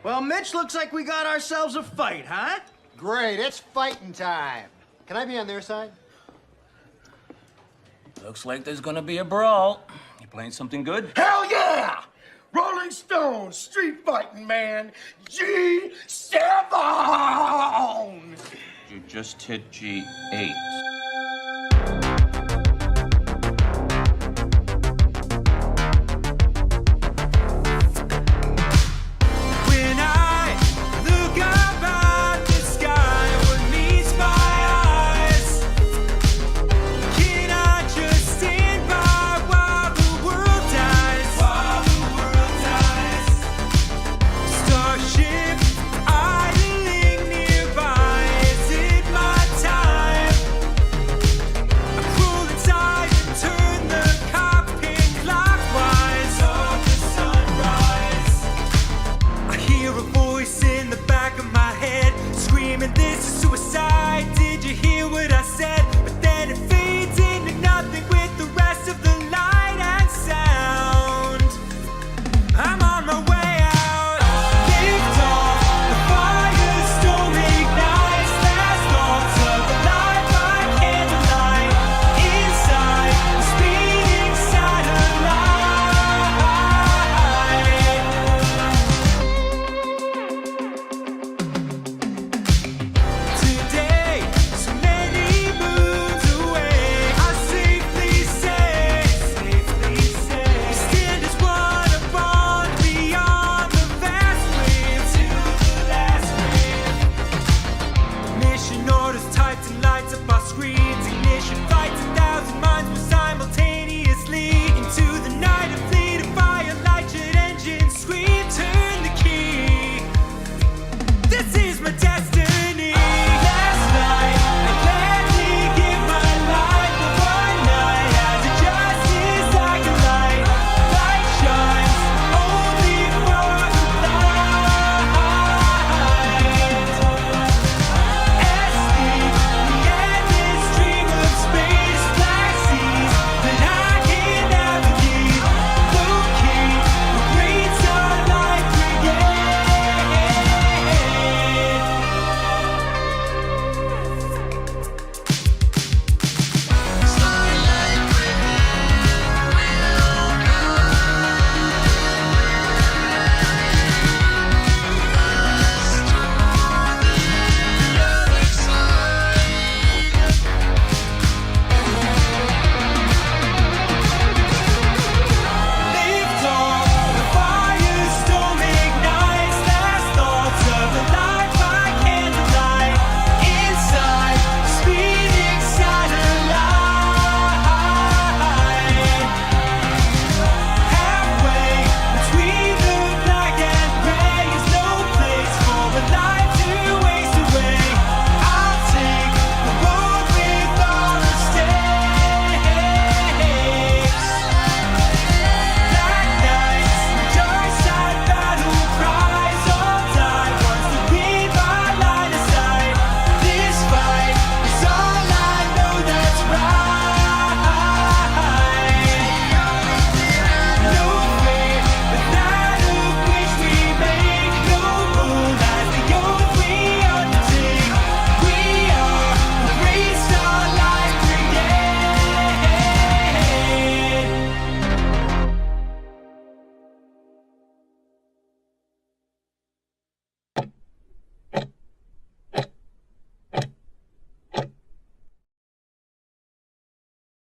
Well, Mitch, looks like we got ourselves a fight, huh? Great, it's fighting time. Can I be on their side? Looks like there's gonna be a brawl. You playing something good? Hell yeah! Rolling Stones, street fighting man, G7! You just hit G8.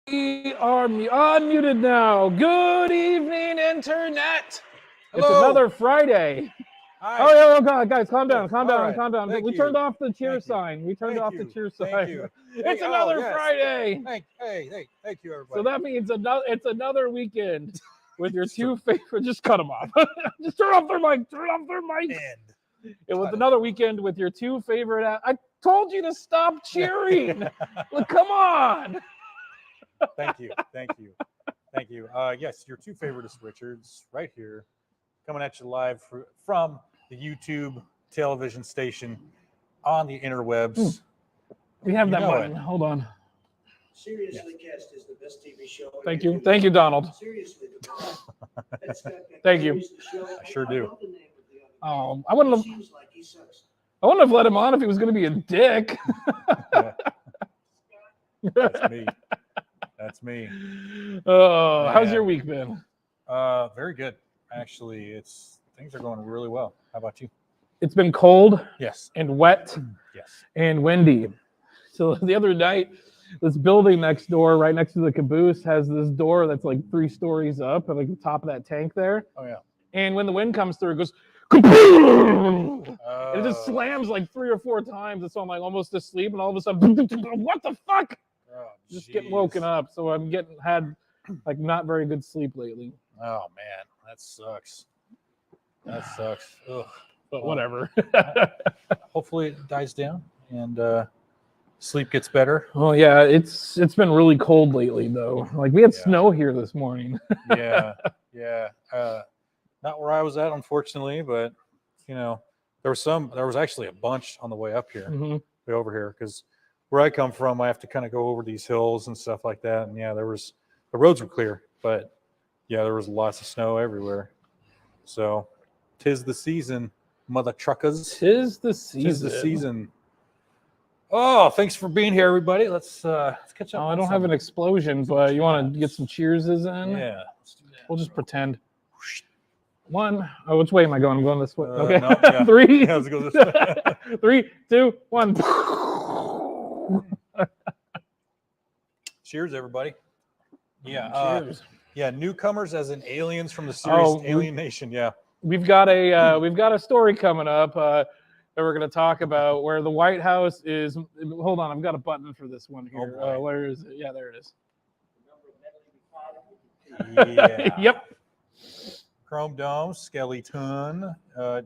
We are unmuted now. Good evening, Internet. Hello. It's another Friday. Hi. Oh, yeah, oh, God, guys, calm down, calm down, right. calm down. Thank we you. turned off the cheer Thank you. sign. We turned Thank off you. the cheer Thank sign. you. It's Hey, another yes. Friday. Thank you, everybody. So that means it's another weekend with your two favorite. Just cut them off. Just turn off their mic. Turn off their mic. And It was another weekend with your two favorite. I told you to stop cheering. Look, come on. Thank you. Yes, your two favoriteest Richards right here, coming at you live from the YouTube television station on the interwebs. We have that button. Hold on. Seriously Cast is the best TV show. Thank you. Thank you, Donald. Seriously. Thank you. I sure do. Oh, I wouldn't have. Seems like he sucks. I wouldn't have let him on if he was going to be a dick. That's me. That's me. Oh, how's Man. your week been? Very good. Actually, things are going really well. How about you? It's been cold Yes. and wet Yes. and windy. So the other night, this building next door, right next to the caboose, has this door that's like 3 stories up at like the top of that tank there. Oh yeah. And when the wind comes through, it goes kaboom! And it just Oh. slams like 3 or 4 times. And so I'm like almost asleep, and all of a sudden, what the fuck? Oh, Just getting jeez. woken up. So I'm had like not very good sleep lately. Oh man, that sucks. That sucks. Ugh. But Well, whatever. Hopefully it dies down and sleep gets better. Well, yeah, it's been really cold lately though. Like we had Yeah. snow here this morning. Yeah. Yeah. Not where I was at, unfortunately, but there was actually a bunch on the way up here, Mhm. way over here, because where I come from, I have to kind of go over these hills and stuff like that. And yeah, the roads were clear, but yeah, there was lots of snow everywhere. So 'tis the season, mother truckers. Tis the season. Tis the season. Oh, thanks for being here, everybody. Let's catch up. Oh, I on don't have an some- explosion, but you want to get some cheerses in? Yeah, let's do that. We'll just pretend. 1. Oh, which way am I going? I'm going this way. Okay. No, yeah. 3. Yeah, let's go this way. 3, 2, 1. Cheers, everybody. Yeah. Cheers. Yeah, newcomers as in aliens from the series Oh, Alien Nation. Yeah. We've got a story coming up that we're going to talk about where the White House is. Hold on, I've got a button for this one here. boy. Where is it? Yeah, there it is. Yeah. Yep. Chrome Dome, Skeleton,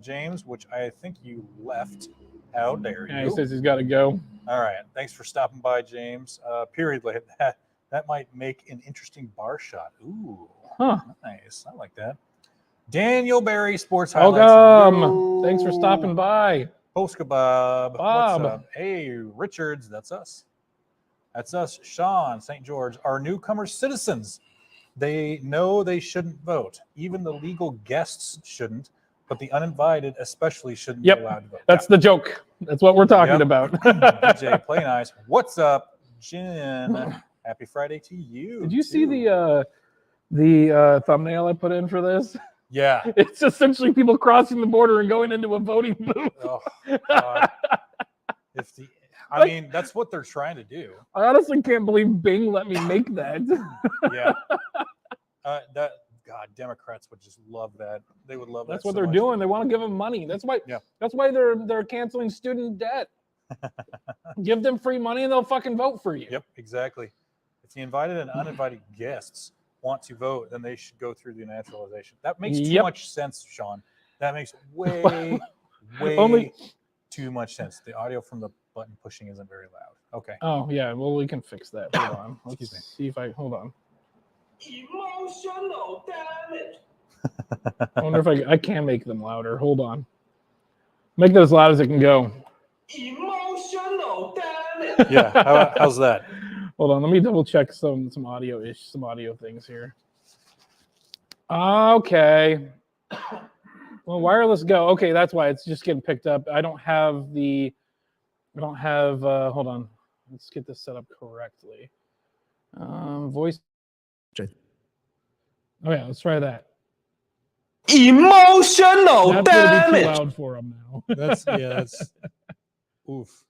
James, which I think you left. How dare you? Yeah, he says he's got to go. All right. Thanks for stopping by, James. Periodly, that might make an interesting bar shot. Ooh. Huh. Nice. I like that. Daniel Barry, Sports Highlights. Welcome. Thanks for stopping by. Post Kebab. Bob. What's up? Hey, Richards. That's us. That's us. Sean, St. George. Our newcomer citizens. They know they shouldn't vote. Even the legal guests shouldn't, but the uninvited especially shouldn't Yep. be allowed to vote. That's the joke. That's what we're talking Yep. about. DJ, play nice. What's up, Jen? Happy Friday to you. Did you see too. the thumbnail I put in for this? Yeah. It's essentially people crossing the border and going into a voting booth. Oh, God. I mean, that's what they're trying to do. I honestly can't believe Bing let me make that. Yeah. God, Democrats would just love that. They would love That's that. what so they're much. doing. They want to give them money. That's why. Yeah. That's why they're canceling student debt. Give them free money and they'll fucking vote for you. Yep, exactly. If the invited and uninvited guests want to vote, then they should go through the naturalization. That makes too Yep. much sense, Sean. That makes way Only- too much sense. The audio from the button pushing isn't very loud. Okay. Oh yeah. Well, we can fix that. Hold on. Let's Excuse me. see if I hold on. Emotional damage. I wonder if I can make them louder. Hold on. Make that as loud as it can go. Emotional damage. Yeah. How's that? Hold on, let me double check some audio things here. Okay. Well, wireless go. Okay, that's why it's just getting picked up. I don't have hold on. Let's get this set up correctly. Voice. Oh yeah, let's try that. Emotional That's gonna be too damage. loud for them now. That's oof.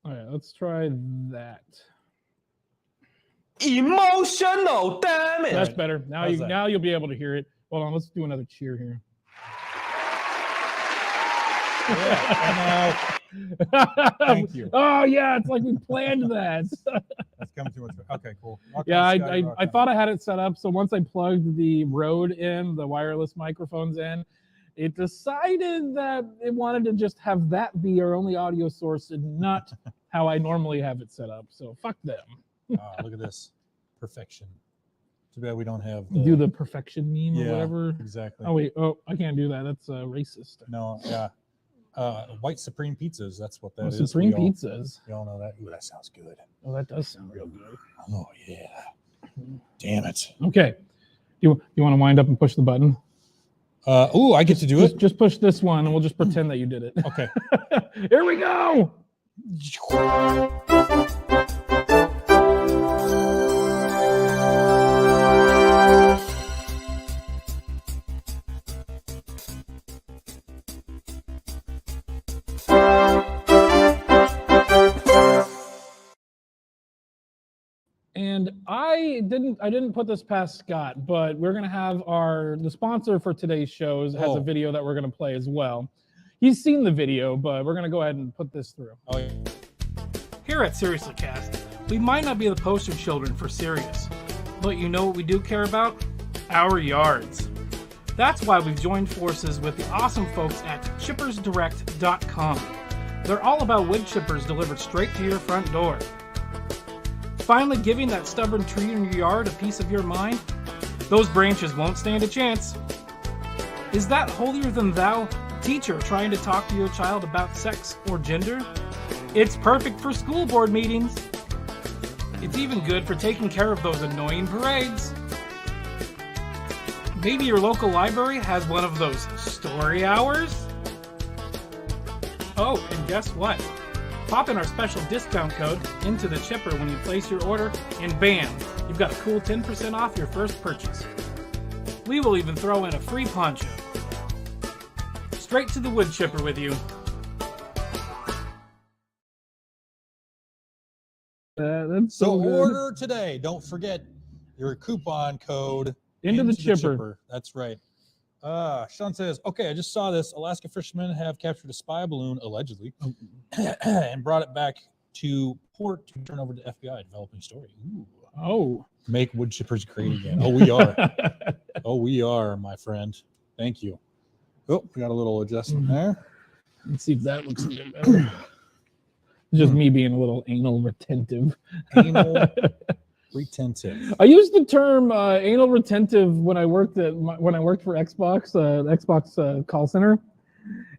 All right, let's try that. Emotional damage. That's better. Now How's that? now you'll be able to hear it. Hold on, let's do another cheer here. Thank you. Oh yeah, it's like we planned that. That's coming too much. Okay, cool. Yeah, I thought I had it set up. So once I plugged the Rode in, the wireless microphones in, it decided that it wanted to just have that be our only audio source and not how I normally have it set up. So fuck them. Look at this. Perfection. Too bad we don't have Do the perfection meme Yeah. or whatever. Exactly. Oh wait, I can't do that. That's racist. No, yeah. White Supreme pizzas. That's what that is. Supreme We all- pizzas. We all know that. Ooh, that sounds good. Oh, that does sound real good. Oh yeah. Damn it. Okay. You want to wind up and push the button? Oh, I get to do it. Just push this one, and we'll just pretend that you did it. Okay. Here we go. And I didn't put this past Scott, but we're gonna have the sponsor for today's shows has a video that we're gonna play as well. He's seen the video, but we're gonna go ahead and put this through. Oh, yeah. Here at Seriously Cast, we might not be the poster children for serious, but you know what we do care about? Our yards. That's why we've joined forces with the awesome folks at chippersdirect.com. They're all about wood chippers delivered straight to your front door. Finally giving that stubborn tree in your yard a piece of your mind? Those branches won't stand a chance. Is that holier than thou teacher trying to talk to your child about sex or gender? It's perfect for school board meetings. It's even good for taking care of those annoying parades. Maybe your local library has one of those story hours? Oh, and guess what? Pop in our special discount code into the chipper when you place your order, and bam, you've got a cool 10% off your first purchase. We will even throw in a free poncho. Straight to the wood chipper with you. That's So good. order today. Don't forget your coupon code Into the chipper. That's right. Sean says, okay, I just saw this. Alaska fishermen have captured a spy balloon, allegedly, and brought it back to port to turn over to FBI. Developing story. Ooh. Oh. Make wood chippers great again. Oh, we are. Oh, we are, my friend. Thank you. Oh, we got a little adjustment there. Let's see if that looks a bit better. Just me being a little anal retentive. Anal retentive. I used the term anal retentive when I worked for Xbox, Xbox call center,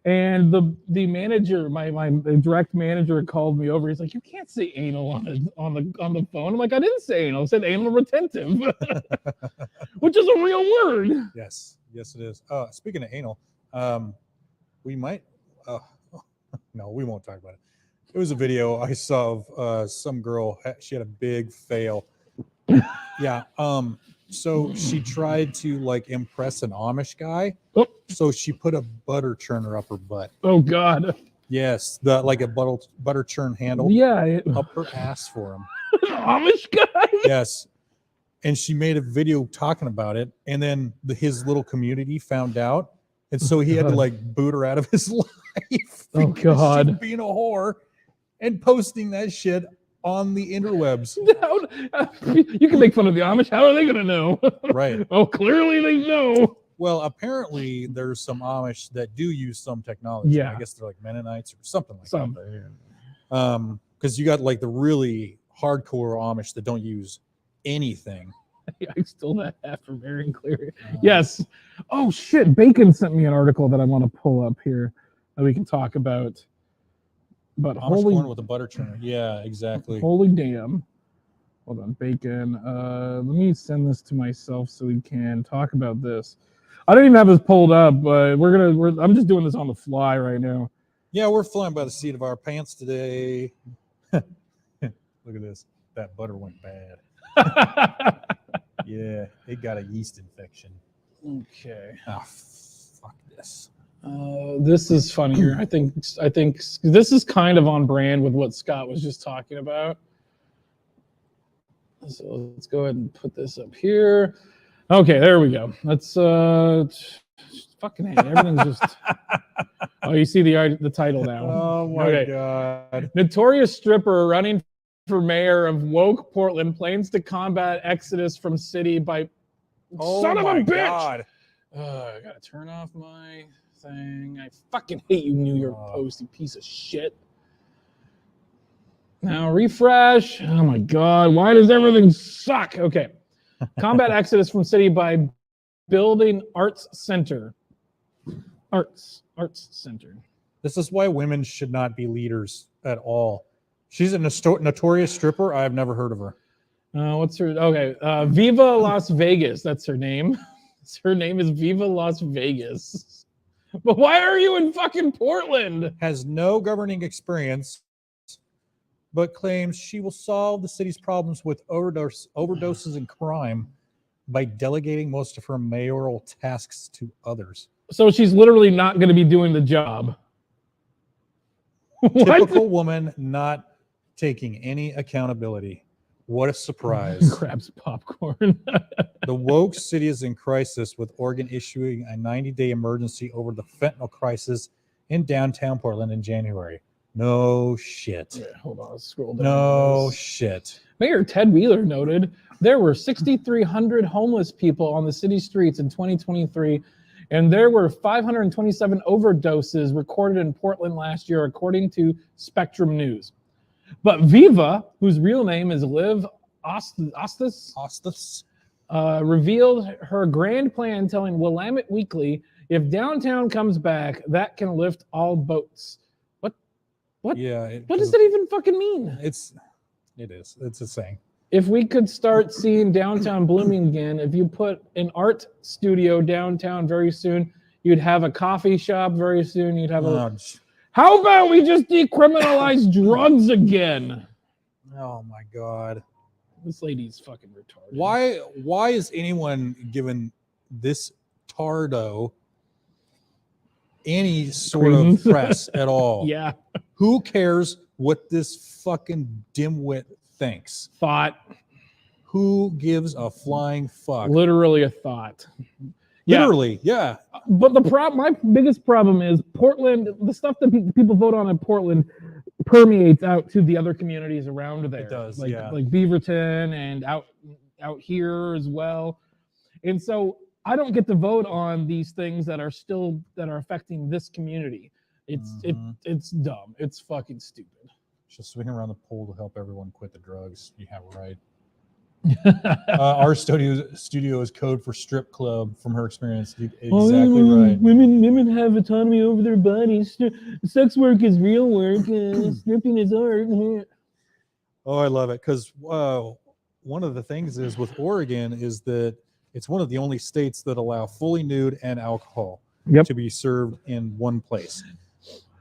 and the manager, my direct manager, called me over. He's like, "You can't say anal on the phone." I'm like, "I didn't say anal. I said anal retentive," which is a real word. Yes, yes, it is. Speaking of anal, we might. No, we won't talk about it. It was a video I saw of some girl. She had a big fail. Yeah. So she tried to like impress an Amish guy. Oh. So she put a butter churner up her butt. Oh God. Yes, like a butter churn handle. Yeah. Up her ass for him. Amish guy. Yes. And she made a video talking about it, and then his little community found out, and so he had to like boot her out of his life. Oh because she was God. being a whore and posting that shit on the interwebs. You can make fun of the Amish. How are they gonna know? Right. Oh, clearly they know. Well, apparently there's some Amish that do use some technology. Yeah. I guess they're like Mennonites or something like Something. that. Because you got like the really hardcore Amish that don't use anything. I stole that half from Aaron Cleary. Yes. Oh shit! Bacon sent me an article that I want to pull up here that we can talk about. But Amish corn with a butter churner. Yeah, exactly. Holy damn. Hold on, Bacon. Let me send this to myself so we can talk about this. I don't even have this pulled up, but I'm just doing this on the fly right now. Yeah, we're flying by the seat of our pants today. Look at this. That butter went bad. Yeah, it got a yeast infection. Okay. Oh, fuck this. This is funnier. I think this is kind of on brand with what Scott was just talking about. So let's go ahead and put this up here. Okay, there we go. Let's fucking hate. Everything's just. Oh, you see the title now. Oh my God. Notorious stripper running for mayor of woke Portland plans to combat exodus from city by. Oh Son of a my bitch! God. I gotta turn off my thing. I fucking hate you, New York Post, you piece of shit. Now refresh. Oh my God, why does everything suck? Okay. Combat exodus from city by building arts center. Arts center. This is why women should not be leaders at all. She's a notorious stripper. I have never heard of her. What's her? Okay. Viva Las Vegas. That's her name. Her name is Viva Las Vegas. But why are you in fucking Portland? Has no governing experience, but claims she will solve the city's problems with overdoses and crime by delegating most of her mayoral tasks to others. So she's literally not going to be doing the job. Typical woman not taking any accountability. What a surprise. Grabs popcorn. The woke city is in crisis, with Oregon issuing a 90-day emergency over the fentanyl crisis in downtown Portland in January. No shit. Yeah, hold on, let's scroll down. No shit. Mayor Ted Wheeler noted there were 6,300 homeless people on the city streets in 2023, and there were 527 overdoses recorded in Portland last year, according to Spectrum News. But Viva, whose real name is Liv Ostis, revealed her grand plan, telling Willamette Weekly, if downtown comes back, that can lift all boats. What? Yeah. What does that even fucking mean? It is. It's a saying. If we could start seeing downtown blooming again, if you put an art studio downtown very soon, you'd have a coffee shop very soon. You'd have a. How about we just decriminalize drugs again? Oh my God. This lady's fucking retarded. Why is anyone given this tardo any sort of press at all? Yeah. Who cares what this fucking dimwit thinks? Thought. Who gives a flying fuck? Literally a thought. Literally, yeah. But my biggest problem is Portland, the stuff that people vote on in Portland permeates out to the other communities around there. It does, like Beaverton and out here as well. And so I don't get to vote on these things that are affecting this community. It's dumb. It's fucking stupid. She'll swing around the pole to help everyone quit the drugs. You have it right. Our studio is code for strip club from her experience. Exactly right. Women have autonomy over their bodies. Sex work is real work. Stripping is art. Oh, I love it, because one of the things is with Oregon is that it's one of the only states that allow fully nude and alcohol to be served in one place.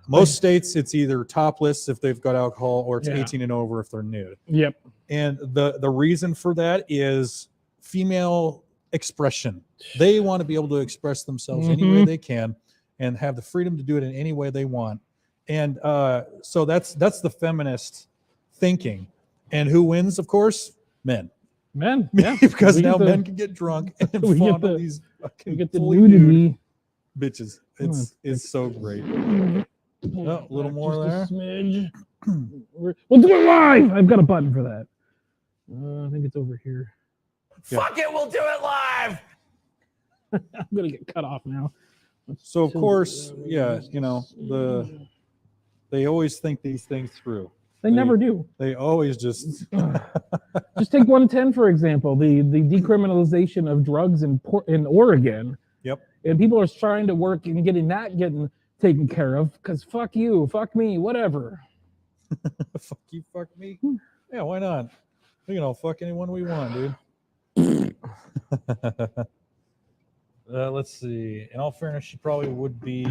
Most states, it's either topless if they've got alcohol, or it's 18 and over if they're nude. Yep. And the reason for that is female expression. They want to be able to express themselves any way they can and have the freedom to do it in any way they want. And so that's the feminist thinking. And who wins, of course? Men. Men, yeah. Because now men can get drunk and fondle these fucking fully nude bitches. It's so great. Oh, a little more there. Smidge. We'll do it live. I've got a button for that. I think it's over here. Fuck it, we'll do it live. I'm gonna get cut off now. So of course, they always think these things through. They never do. They always just take 110 for example. The decriminalization of drugs in Oregon. Yep. And people are trying to work and getting taken care of because fuck you, fuck me, whatever. Fuck you, fuck me. Yeah, why not? We can all fuck anyone we want, dude. Let's see. In all fairness, she probably would be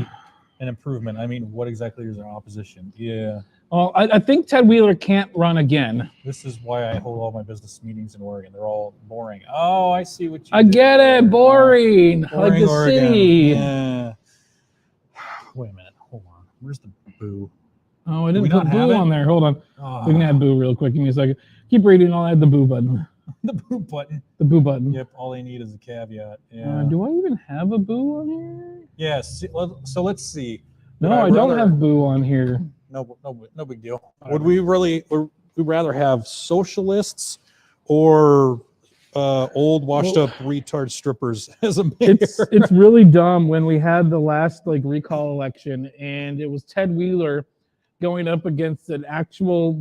an improvement. I mean, what exactly is our opposition? Yeah. Well, I think Ted Wheeler can't run again. This is why I hold all my business meetings in Oregon. They're all boring. Oh, I see what you I get there. it. Boring. Like the Oregon. city. Yeah. Wait a minute. Hold on. Where's the boo? Oh, I didn't put boo on there. Hold on. Oh. We can add boo real quick. Give me a second. Keep reading. I'll add the boo button. The boo button. The boo button. Yep. All they need is a caveat. Yeah. Do I even have a boo on here? Yes. So let's see. No, I don't have boo on here. No big deal. Would we rather have socialists or old washed up retard strippers as a mayor? It's really dumb when we had the last recall election and it was Ted Wheeler going up against an actual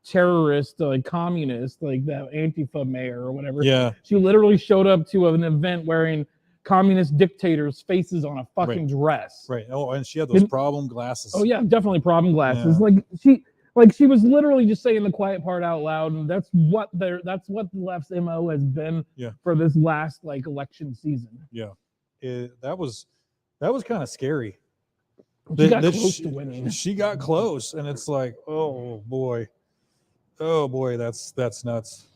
terrorist, communist, that Antifa mayor or whatever. Yeah. She literally showed up to an event wearing communist dictators' faces on a fucking dress. Right. Oh, and she had those problem glasses. Oh yeah, definitely problem glasses. Yeah. Like she was literally just saying the quiet part out loud, and that's what the left's MO has been for this last like election season. Yeah, that was kind of scary. She got close to winning. She got close, and it's like, oh boy, that's nuts.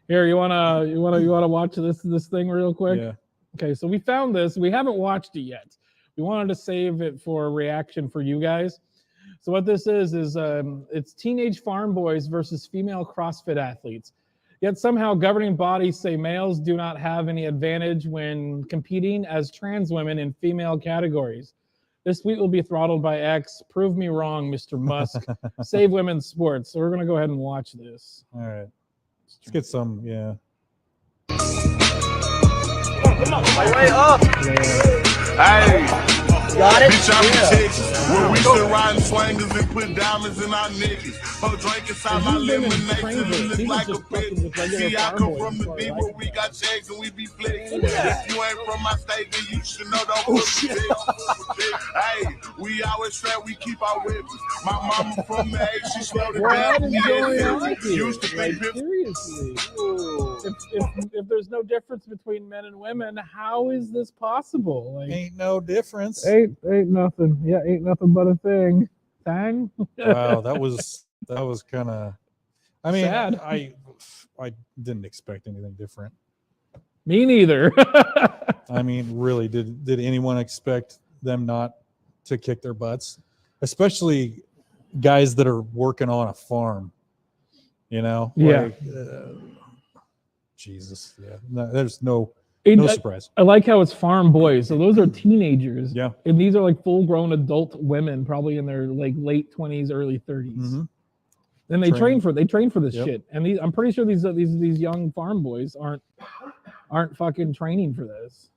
Here, you wanna watch this thing real quick? Yeah. Okay, so we found this. We haven't watched it yet. We wanted to save it for a reaction for you guys. So what this is it's teenage farm boys versus female CrossFit athletes. Yet somehow governing bodies say males do not have any advantage when competing as trans women in female categories. This tweet will be throttled by X. Prove me wrong, Mr. Musk. Save women's sports. So we're going to go ahead and watch this. All right. Let's get some, yeah. Come on, my way up. Hey. Got it? Bitch, I'm in Texas, where we still riding swangers and put diamonds in our niggas. Her drink inside my lemonade till it look like a bitch. See, I come from the deep where we got checks and we be flexing. If you ain't from my state, then you should know don't put me. Hey, we always strap, we keep our weapons. My mama from the age, she slowed it down. Used to like, seriously. If there's no difference between men and women, how is this possible? Like, ain't no difference. Ain't nothing. Yeah, ain't nothing but a thing. Thing. Wow, that was kind of. I mean, sad. I didn't expect anything different. Me neither. I mean, really, did anyone expect them not to kick their butts, especially guys that are working on a farm? You know, yeah. Like, Jesus, yeah. No, there's no surprise. I like how it's farm boys. So those are teenagers. Yeah. And these are like full-grown adult women, probably in their like late 20s, early 30s. Mm-hmm. And they train for this Yep. shit. And I'm pretty sure these young farm boys aren't fucking training for this.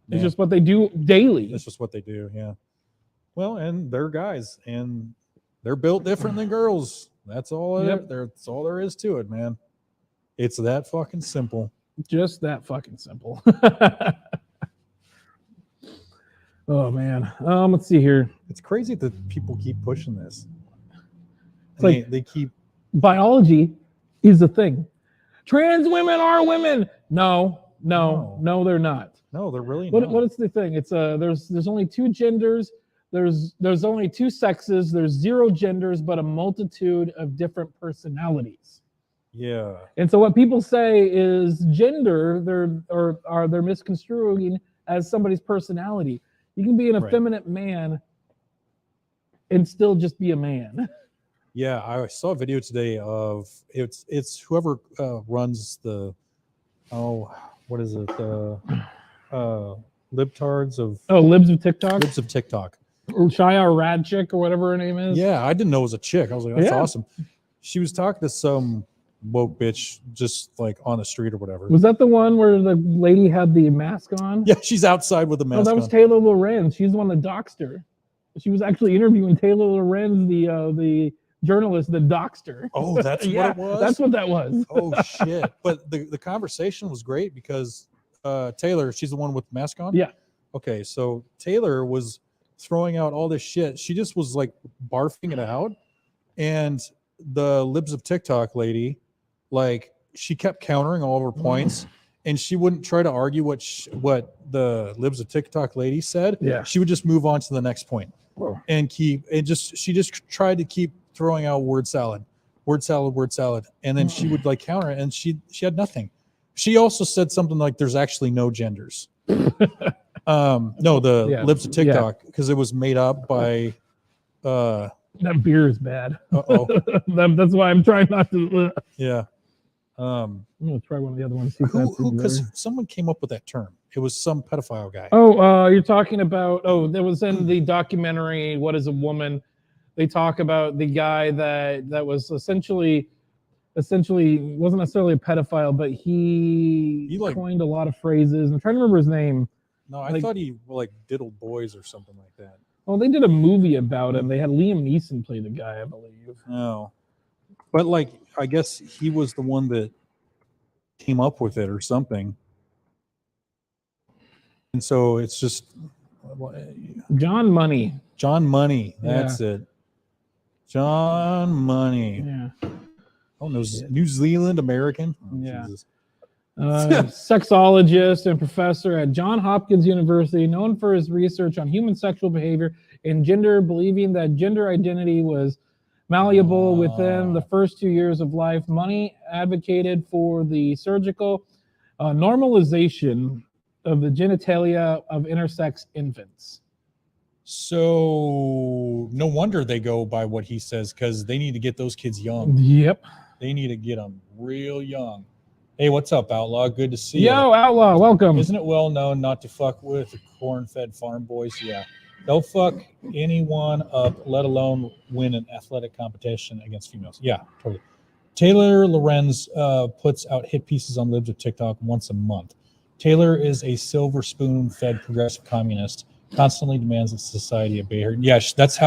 It's just what they do daily. It's just what they do, yeah. Well, and they're guys, and they're built different than girls. That's all. That's all there is to it, man. It's that fucking simple. Just that fucking simple. Oh man. Let's see here. It's crazy that people keep pushing this. It's like they keep biology is a thing. Trans women are women. No, they're not. No, they're really not. What is the thing? It's there's only two genders. There's only two sexes. There's zero genders, but a multitude of different personalities. Yeah. And so what people say is gender, they're misconstruing as somebody's personality. You can be an effeminate man and still just be a man. Yeah, I saw a video today of it's whoever runs the what is it? Libtards of Libs of TikTok. Libs of TikTok. Or Shia Radchick or whatever her name is. Yeah, I didn't know it was a chick. I was like, that's awesome. She was talking to some woke bitch just like on the street or whatever. Was that the one where the lady had the mask on? Yeah, she's outside with the mask on. No, that was Taylor Lorenz. She's the one that doxed her. She was actually interviewing Taylor Lorenz, the journalist that doxed her. Oh, that's what it was? That's what that was. Oh, shit. But the conversation was great because Taylor, she's the one with the mask on? Yeah. Okay, so Taylor was throwing out all this shit. She just was like barfing it out. And the Libs of TikTok lady, like, she kept countering all of her points. And she wouldn't try to argue what the Libs of TikTok lady said. Yeah. She would just move on to the next point. Whoa. And she just tried to keep throwing out word salad. And then she would like counter it, and she had nothing. She also said something like there's actually no genders. Libs of TikTok, because it was made up by that beer is bad. Uh-oh. That's why I'm trying not to. Yeah. I'm gonna try one of the other ones. Because someone came up with that term. It was some pedophile guy. You're talking about that was in the documentary What Is a Woman? They talk about the guy that was essentially wasn't necessarily a pedophile, but he like, coined a lot of phrases. I'm trying to remember his name. No, I thought he like diddled boys or something like that. Well, they did a movie about him. They had Liam Neeson play the guy, I believe. Oh, but like I guess he was the one that came up with it or something. And so it's just John Money. John Money. That's it. John Money. Yeah. Oh, no, New Zealand American. Oh, Yeah. Jesus. Sexologist and professor at Johns Hopkins University, known for his research on human sexual behavior and gender, believing that gender identity was malleable within the first 2 years of life. Money advocated for the surgical normalization of the genitalia of intersex infants. So no wonder they go by what he says, because they need to get those kids young. Yep. They need to get them real young. Hey, what's up, Outlaw? Good to see you. Yo, Outlaw, welcome. Isn't it well known not to fuck with the corn-fed farm boys? Yeah. They'll fuck anyone up, let alone win an athletic competition against females. Yeah, totally. Taylor Lorenz puts out hit pieces on Libs of TikTok once a month. Taylor is a silver spoon-fed progressive communist, constantly demands that society obey her. Yeah, that's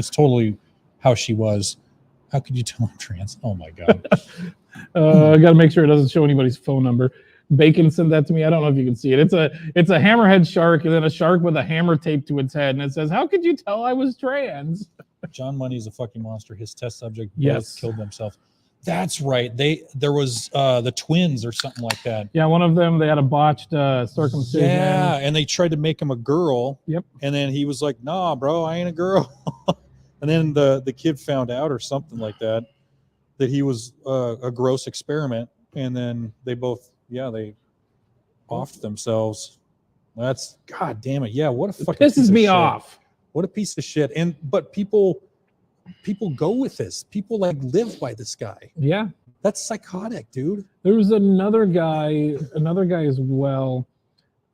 totally how she was. How could you tell I'm trans? Oh my God. I got to make sure it doesn't show anybody's phone number. Bacon sent that to me. I don't know if you can see it. It's a hammerhead shark and then a shark with a hammer taped to its head, and it says, "How could you tell I was trans?" John Money is a fucking monster. His test subject Yes. both killed themselves. That's right. There was the twins or something like that. Yeah, one of them, they had a botched circumcision. Yeah, and they tried to make him a girl. Yep. And then he was like, "Nah, bro, I ain't a girl." And then the kid found out or something like that he was a gross experiment. And then they both, they offed themselves. That's, God damn it. Yeah, what a fucking Pisses me off. What a piece of shit. But people go with this. People like live by this guy. Yeah. That's psychotic, dude. There was another guy as well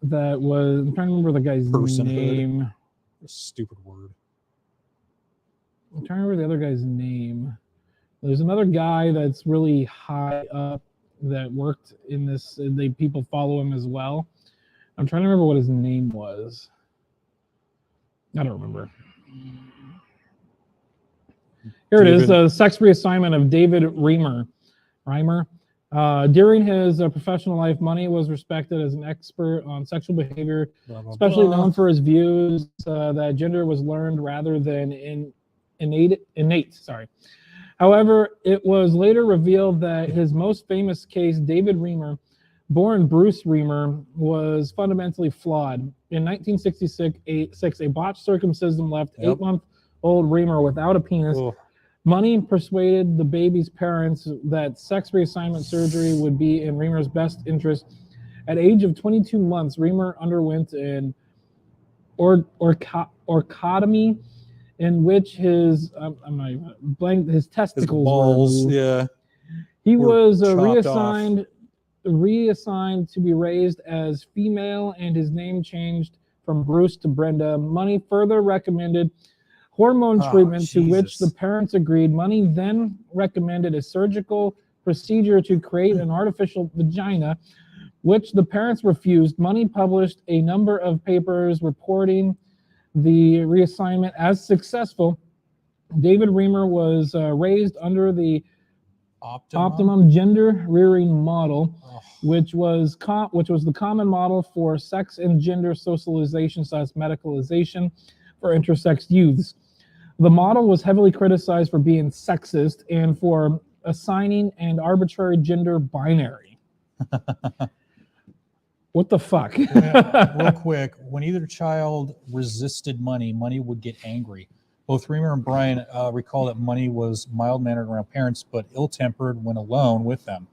that was, I'm trying to remember the guy's name. A stupid word. I'm trying to remember the other guy's name. There's another guy that's really high up that worked in this, and people follow him as well. I'm trying to remember what his name was. I don't remember. Here it is, a sex reassignment of David Reimer. During his professional life, Money was respected as an expert on sexual behavior, especially known for his views that gender was learned rather than innate. However, it was later revealed that his most famous case, David Reimer, born Bruce Reimer, was fundamentally flawed. In 1966, a botched circumcision left 8-month-old Reimer without a penis. Ooh. Money persuaded the baby's parents that sex reassignment surgery would be in Reimer's best interest. At age of 22 months, Reimer underwent an orchiectomy, in which his his testicles balls, were he was reassigned to be raised as female, and his name changed from Bruce to Brenda. Money further recommended hormone treatment, to which the parents agreed. Money then recommended a surgical procedure to create an artificial vagina, which the parents refused. Money published a number of papers reporting the reassignment as successful. David Reimer was raised under the optimum gender rearing model, which was the common model for sex and gender socialization / medicalization for intersex youths. The model was heavily criticized for being sexist and for assigning an arbitrary gender binary. What the fuck? Real quick, when either child resisted Money, Money would get angry. Both Reimer and Brian recall that Money was mild-mannered around parents, but ill-tempered when alone with them.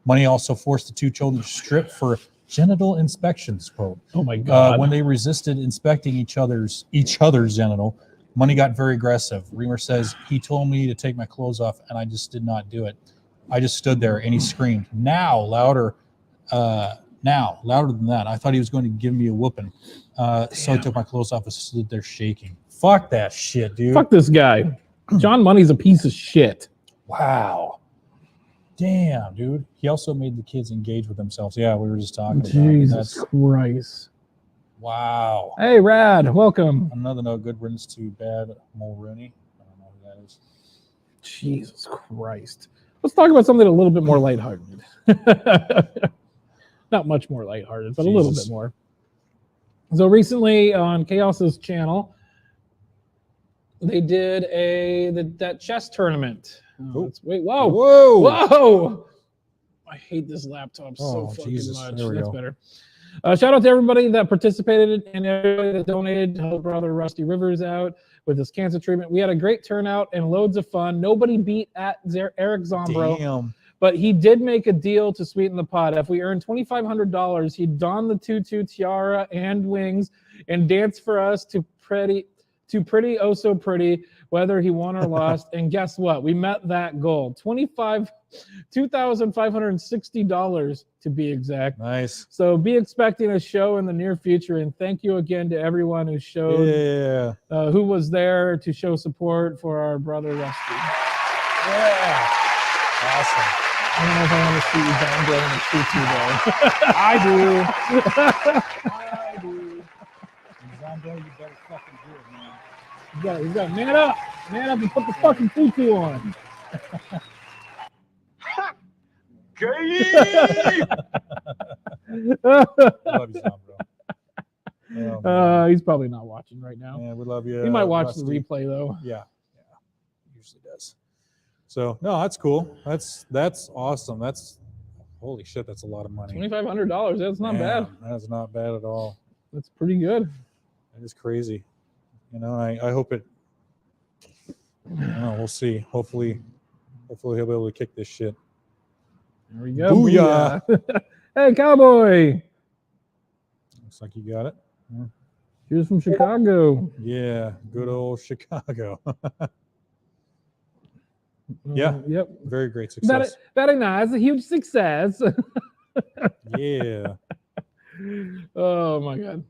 Money also forced the two children to strip for genital inspections, quote. Oh my God. When they resisted inspecting each other's genital, Money got very aggressive. Reimer says, "He told me to take my clothes off, and I just did not do it. I just stood there, and he screamed, 'Now!' louder than that. I thought he was going to give me a whooping. So I took my clothes off and stood there shaking." Fuck that shit, dude. Fuck this guy. John Money's a piece of shit. Wow. Damn, dude. He also made the kids engage with themselves. Yeah, we were just talking about Jesus Christ. Wow. Hey, Rad, welcome. Another note, good riddance to Bad Mulrooney. I don't know who that is. Jesus Christ. Let's talk about something a little bit more lighthearted. Not much more lighthearted, but a little bit more. So recently on Chaos's channel, they did that chess tournament. Oh. Wait, whoa, Whoa! whoa! I hate this laptop so fucking Jesus. much. There we That's go. better. Shout out to everybody that participated and everybody that donated to help brother Rusty Rivers out with his cancer treatment. We had a great turnout and loads of fun. Nobody beat at Eric Zombro, Damn. but he did make a deal to sweeten the pot. If we earned $2,500, he'd don the tutu, tiara, and wings and dance for us to pretty oh so pretty, whether he won or lost. And guess what? We met that goal. $2,560 to be exact. Nice. So be expecting a show in the near future. And thank you again to everyone who showed, who was there to show support for our brother Rusty. Yeah. Awesome. I don't know if I want to see you down there in the tutu though. I do. Zombro, you better fucking do it, man. You got man up and put the fucking tutu on. Love you, Zombro. Oh, He's probably not watching right now. man, we love you. He might watch Rusty. the replay though. Yeah, usually does. So no, that's cool. That's awesome. That's holy shit. That's a lot of money. $2,500. That's not bad. That's not bad at all. That's pretty good. That is crazy. You know, I hope it. We'll see. Hopefully he'll be able to kick this shit. There we go. Booyah. Hey, cowboy. Looks like you got it. He was from Chicago. Yeah, good old Chicago. Yeah. Yep. Very great success. Very nice. A huge success. Yeah. Oh my god.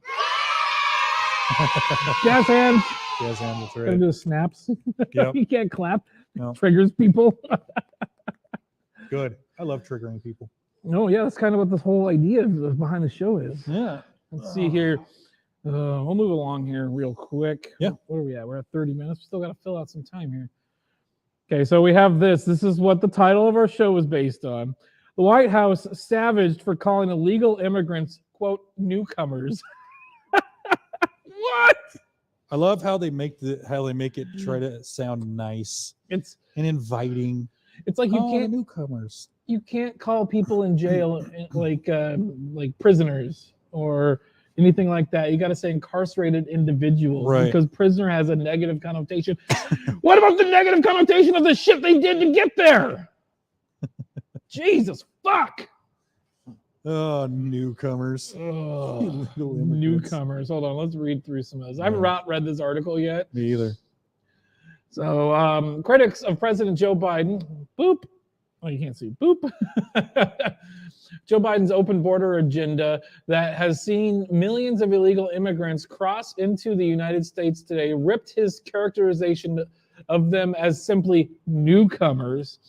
Jazz hands. Jazz hands, that's Gotta right. do the snaps. Yep. You can't clap. No. Triggers people. Good. I love triggering people. No, yeah, that's kind of what this whole idea behind the show is. Yeah. Let's see here. We'll move along here real quick. Yeah. What are we at? We're at 30 minutes. We still got to fill out some time here. Okay, so we have this. This is what the title of our show was based on. The White House savaged for calling illegal immigrants, quote, newcomers. What? I love how they make it try to sound nice and inviting. It's like the newcomers. You can't call people in jail like prisoners or anything like that. You got to say incarcerated individuals, right? Because prisoner has a negative connotation. What about the negative connotation of the shit they did to get there? Jesus fuck. Oh, newcomers. Oh, newcomers. Hold on, let's read through some of this. I haven't read this article yet. Me either. So, critics of President Joe Biden, boop. Oh, you can't see, boop. Joe Biden's open border agenda that has seen millions of illegal immigrants cross into the United States today ripped his characterization of them as simply newcomers.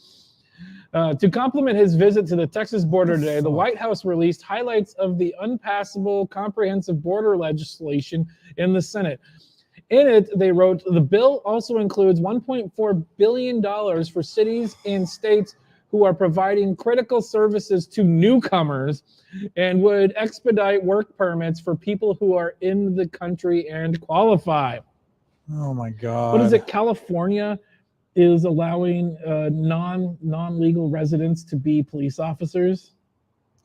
To complement his visit to the Texas border today, the White House released highlights of the unpassable comprehensive border legislation in the Senate. In it, they wrote, the bill also includes $1.4 billion for cities and states who are providing critical services to newcomers and would expedite work permits for people who are in the country and qualify. Oh my God. What is it? California is allowing non-legal residents to be police officers.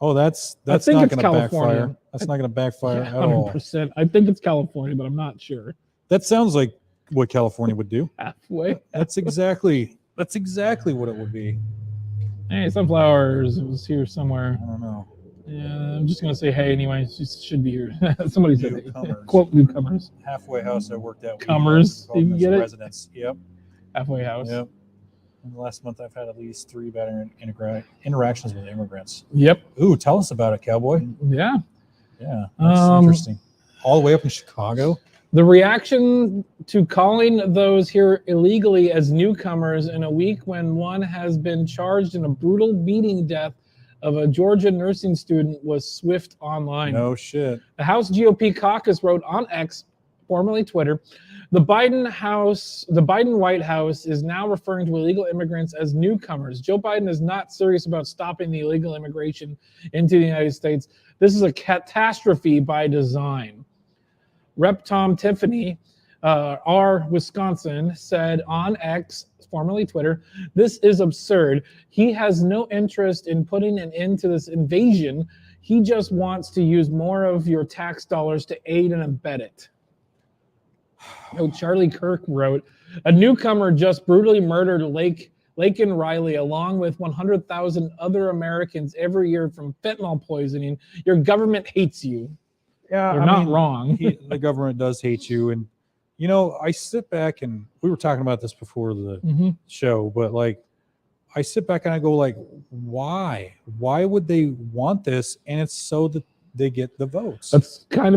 Oh, that's not going to backfire. That's not going to backfire at all. 100%. I think it's California, but I'm not sure. That sounds like what California would do. Halfway. That's exactly what it would be. Hey, Sunflowers was here somewhere. I don't know. Yeah, I'm just gonna say hey anyway. She should be here. Somebody said hey. Newcomers. Quote newcomers. Halfway house I worked at. Comers. Called them You get it? residents. Yep. Halfway house. Yep. In the last month, I've had at least 3 bad interactions with immigrants. Yep. Ooh, tell us about it, cowboy. Yeah. Yeah, that's interesting. All the way up in Chicago. The reaction to calling those here illegally as newcomers in a week when one has been charged in a brutal beating death of a Georgia nursing student was swift online. No shit. The House GOP caucus wrote on X, formerly Twitter, the Biden White House is now referring to illegal immigrants as newcomers. Joe Biden is not serious about stopping the illegal immigration into the United States. This is a catastrophe by design. Rep. Tom Tiffany R. Wisconsin, said on X, formerly Twitter, "This is absurd. He has no interest in putting an end to this invasion. He just wants to use more of your tax dollars to aid and abet it." Oh, Charlie Kirk wrote, "A newcomer just brutally murdered Laken Riley along with 100,000 other Americans every year from fentanyl poisoning. Your government hates you." Yeah, They're not wrong. The government does hate you. And, I sit back and we were talking about this before the show, but like, I sit back and I go like, why? Why would they want this? And it's so that they get the votes. That's kind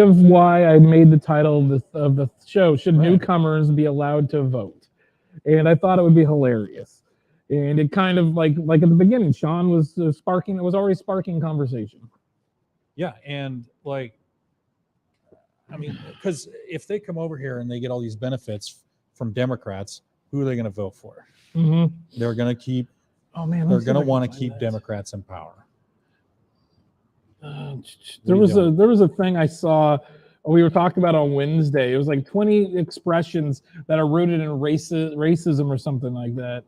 of why I made the title of the show. Should newcomers be allowed to vote? And I thought it would be hilarious. And it kind of like at the beginning, Sean was already sparking conversation. Yeah, and like, I mean, because if they come over here and they get all these benefits from Democrats, who are they going to vote for? They're going to keep. Oh man, they're going to want to keep Democrats in power. There was a thing I saw. We were talking about on Wednesday. It was like 20 expressions that are rooted in racism or something like that.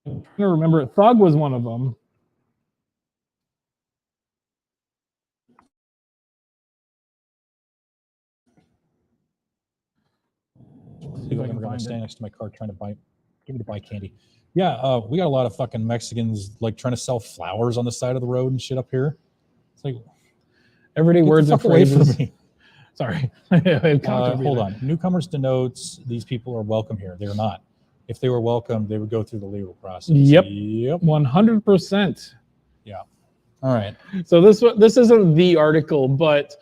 I'm trying to remember it. Thug was one of them. See if I can stand next to my car trying to give me the buy candy. Yeah, we got a lot of fucking Mexicans like trying to sell flowers on the side of the road and shit up here. It's like everyday words and phrases. Sorry. Hold on. Newcomers denotes these people are welcome here. They're not. If they were welcome, they would go through the legal process. Yep. 100%. Yeah. All right. So this isn't the article, but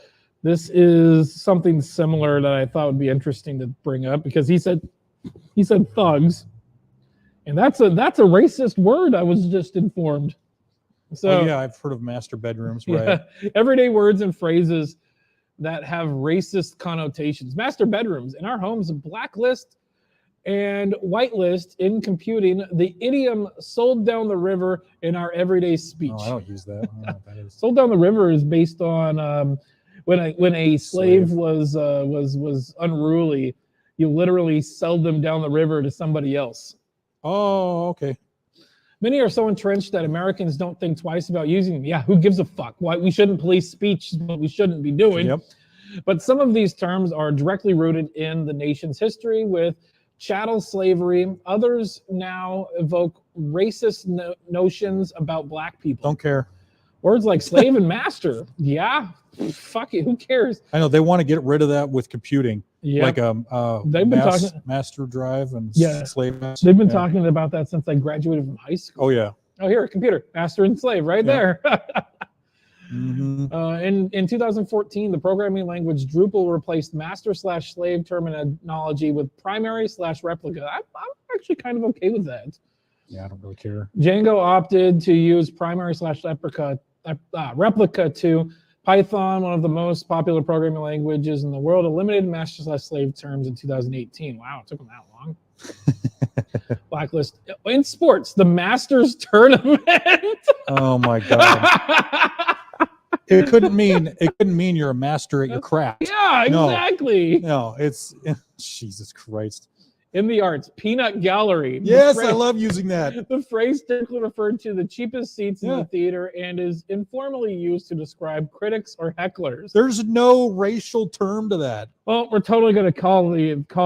this is something similar that I thought would be interesting to bring up because he said thugs, and that's a racist word. I was just informed. So yeah, I've heard of master bedrooms, right? Yeah, everyday words and phrases that have racist connotations. Master bedrooms in our homes, blacklist and whitelist in computing. The idiom "sold down the river" in our everyday speech. Oh, I don't use that. I don't know what that is. Sold down the river is based on when a slave was unruly, you literally sold them down the river to somebody else. Oh, okay. Many are so entrenched that Americans don't think twice about using them. Yeah, who gives a fuck? Why we shouldn't police speech is what we shouldn't be doing. Yep. But some of these terms are directly rooted in the nation's history with chattel slavery. Others now evoke racist notions about black people. Don't care. Words like slave and master. Yeah, fuck it. Who cares? I know they want to get rid of that with computing. Yeah, like they've been talking master drive and slave. They've been talking about that since I graduated from high school. Oh yeah. Oh, here, computer, master and slave, right there. Mm-hmm. In 2014, the programming language Drupal replaced master/slave terminology with primary/replica. I'm actually kind of okay with that. Yeah, I don't really care. Django opted to use primary/replica to Python, one of the most popular programming languages in the world, eliminated master/slave terms in 2018. Wow, it took them that long. Blacklist in sports, the Masters tournament. Oh my god. It couldn't mean you're a master at your craft. Yeah, exactly. No, it's Jesus Christ. In the arts, peanut gallery. Yes, I love using that. The phrase typically referred to the cheapest seats in the theater and is informally used to describe critics or hecklers. There's no racial term to that. Well, we're totally going to call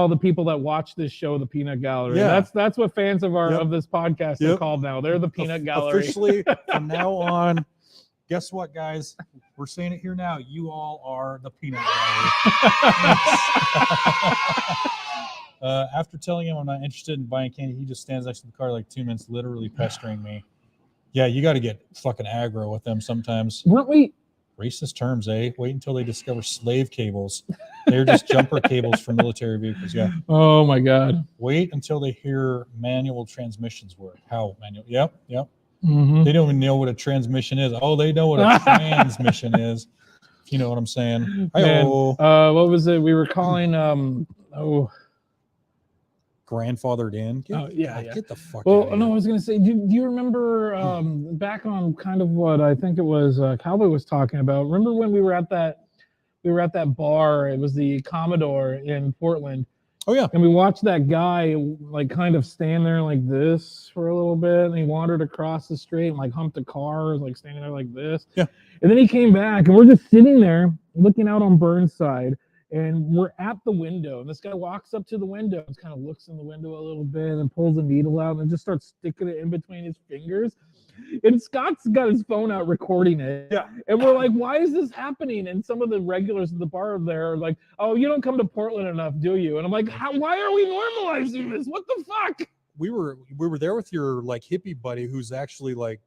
the people that watch this show the peanut gallery. Yeah. That's what fans of this podcast are called now. They're the peanut gallery. Officially, from now on, guess what, guys? We're saying it here now. You all are the peanut gallery. After telling him I'm not interested in buying candy, he just stands next to the car like 2 minutes, literally pestering me. Yeah, you got to get fucking aggro with them sometimes. Weren't we? Racist terms, eh? Wait until they discover slave cables. They're just jumper cables for military vehicles. Yeah. Oh my God. Wait until they hear manual transmissions work. How manual? Yep. Mm-hmm. They don't even know what a transmission is. Oh, they know what a transmission is. If you know what I'm saying. Man, what was it? We were calling grandfathered in. Get the fuck out of here. No, I was going to say, do you remember back on kind of what I think it was Cowboy was talking about? Remember when we were at that we were at that bar. It was the Commodore in Portland. Oh yeah. And we watched that guy like kind of stand there like this for a little bit, and he wandered across the street and like humped a car, like standing there like this. Yeah. And then he came back, and we're just sitting there looking out on Burnside, and we're at the window. And this guy walks up to the window and kind of looks in the window a little bit and pulls a needle out and just starts sticking it in between his fingers. And Scott's got his phone out recording it. Yeah. And we're like, why is this happening? And some of the regulars at the bar there are like, oh, you don't come to Portland enough, do you? And I'm like, why are we normalizing this? What the fuck? We were there with your like hippie buddy who's actually like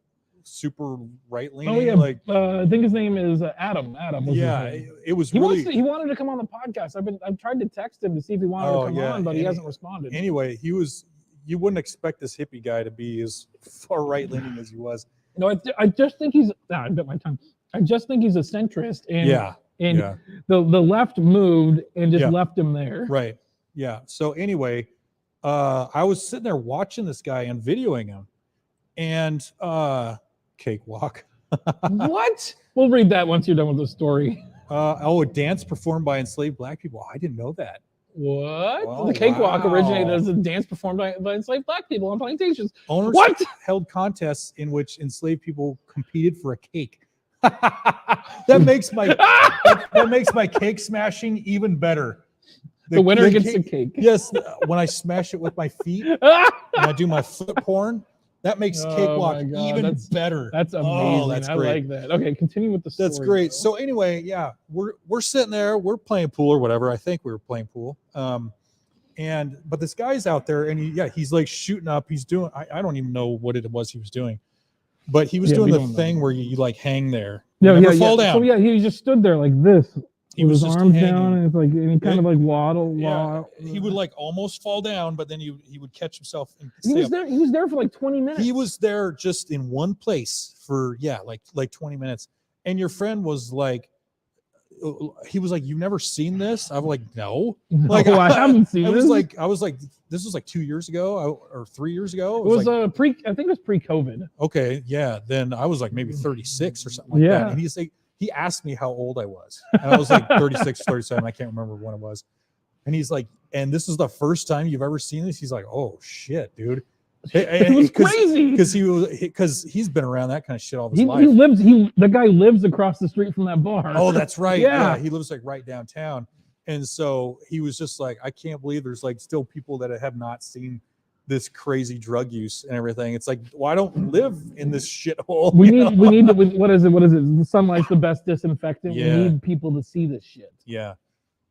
super right leaning. Oh yeah, like I think his name is Adam. Adam. Was yeah, his name. it was He really. he wanted to come on the podcast. I've tried to text him to see if he wanted to come on, but he hasn't responded. Anyway, you wouldn't expect this hippie guy to be as far right leaning as he was. No, I just think he's. I bit my tongue. I just think he's a centrist, and the left moved and just left him there. Right. Yeah. So anyway, I was sitting there watching this guy and videoing him, and cakewalk. What? We'll read that once you're done with the story. A dance performed by enslaved black people. I didn't know that. What? Oh, the cakewalk wow. originated as a dance performed by enslaved black people on plantations. Owners What? held contests in which enslaved people competed for a cake. that makes my cake smashing even better. The winner gets a cake. Yes, when I smash it with my feet and I do my foot porn, that makes cakewalk even better. That's amazing. Oh, that's great. I like that. Okay, continue with the story. That's great. Though. So anyway, yeah, we're sitting there, we're playing pool or whatever. I think we were playing pool. But this guy's out there, and he's like shooting up. He's doing I don't even know what it was he was doing, but he was doing the thing where you like hang there. Fall down. So yeah, he just stood there like this. He with was his just arms hanging. down, and it's like, and he kind of like waddle. He would like almost fall down, but then he would catch himself. And He was there for like 20 minutes. He was there just in one place for like 20 minutes. And your friend was like, he was like, "You've never seen this?" I'm like, "No." Like I haven't seen this. I was like, this was like 2 years ago or 3 years ago. It was like, I think it was pre-COVID. okay, yeah. Then I was like maybe 36 or something like that. And he's like, he asked me how old I was. And I was like 36, 37. I can't remember when it was. And he's like, and this is the first time you've ever seen this? He's like, oh shit, dude. It was crazy. Because he's been around that kind of shit all his life. The guy lives across the street from that bar. Oh, that's right. Yeah. He lives like right downtown. And so he was just like, I can't believe there's like still people that have not seen this crazy drug use and everything. It's like, well, I don't live in this shithole. We need to, what is it? The sunlight's the best disinfectant. Yeah. We need people to see this shit. Yeah.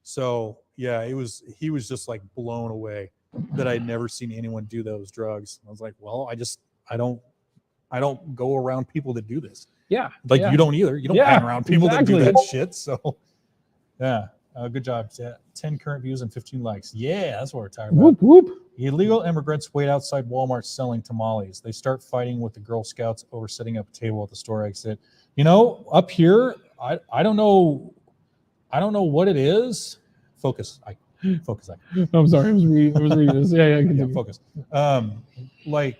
So yeah, he was just like blown away that I'd never seen anyone do those drugs. I was like, well, I don't go around people that do this. Yeah. Like you don't either. You don't hang around people that do that shit. So yeah. Good job. 10 current views and 15 likes. Yeah, that's what we're talking about. Whoop, whoop. Illegal immigrants wait outside Walmart selling tamales. They start fighting with the Girl Scouts over setting up a table at the store exit. You know, up here, I don't know what it is. Focus. Focus. I'm sorry. I was reading this. Yeah. Focus. Like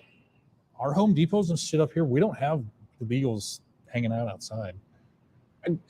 our Home Depots and shit up here, we don't have the Beagles hanging out outside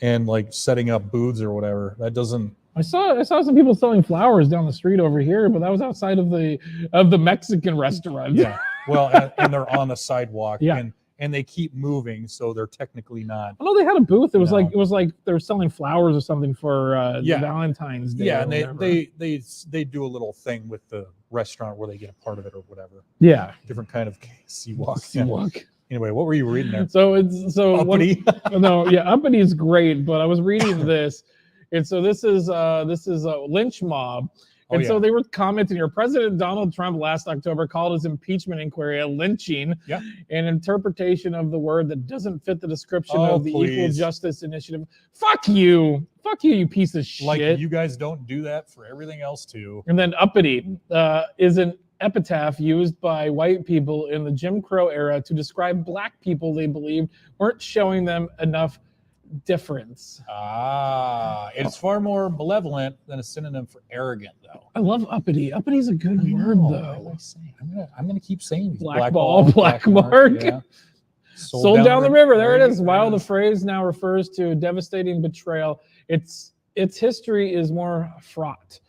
and like setting up booths or whatever. That doesn't. I saw some people selling flowers down the street over here, but that was outside of the Mexican restaurant. Yeah. Well, and they're on the sidewalk. Yeah. And they keep moving, so they're technically not. I know they had a booth. It was like they were selling flowers or something for Valentine's Day. Yeah, and they do a little thing with the restaurant where they get a part of it or whatever. Yeah. Different kind of sea-walk. Sea-walk. Anyway, what were you reading there? Uppity. Uppity is great, but I was reading this, and so this is a lynch mob. And so they were commenting here. President Donald Trump last October called his impeachment inquiry a lynching, an interpretation of the word that doesn't fit the description of the Equal Justice Initiative. Fuck you, you piece of shit. Like you guys don't do that for everything else too. And then uppity is an epitaph used by white people in the Jim Crow era to describe black people they believed weren't showing them enough difference. It's far more malevolent than a synonym for arrogant, though. I love uppity. Uppity is a good word, though. I like saying. I'm gonna keep saying these. Black mark. Yeah. Sold down the river. There it is. While the phrase now refers to a devastating betrayal, it's its history is more fraught.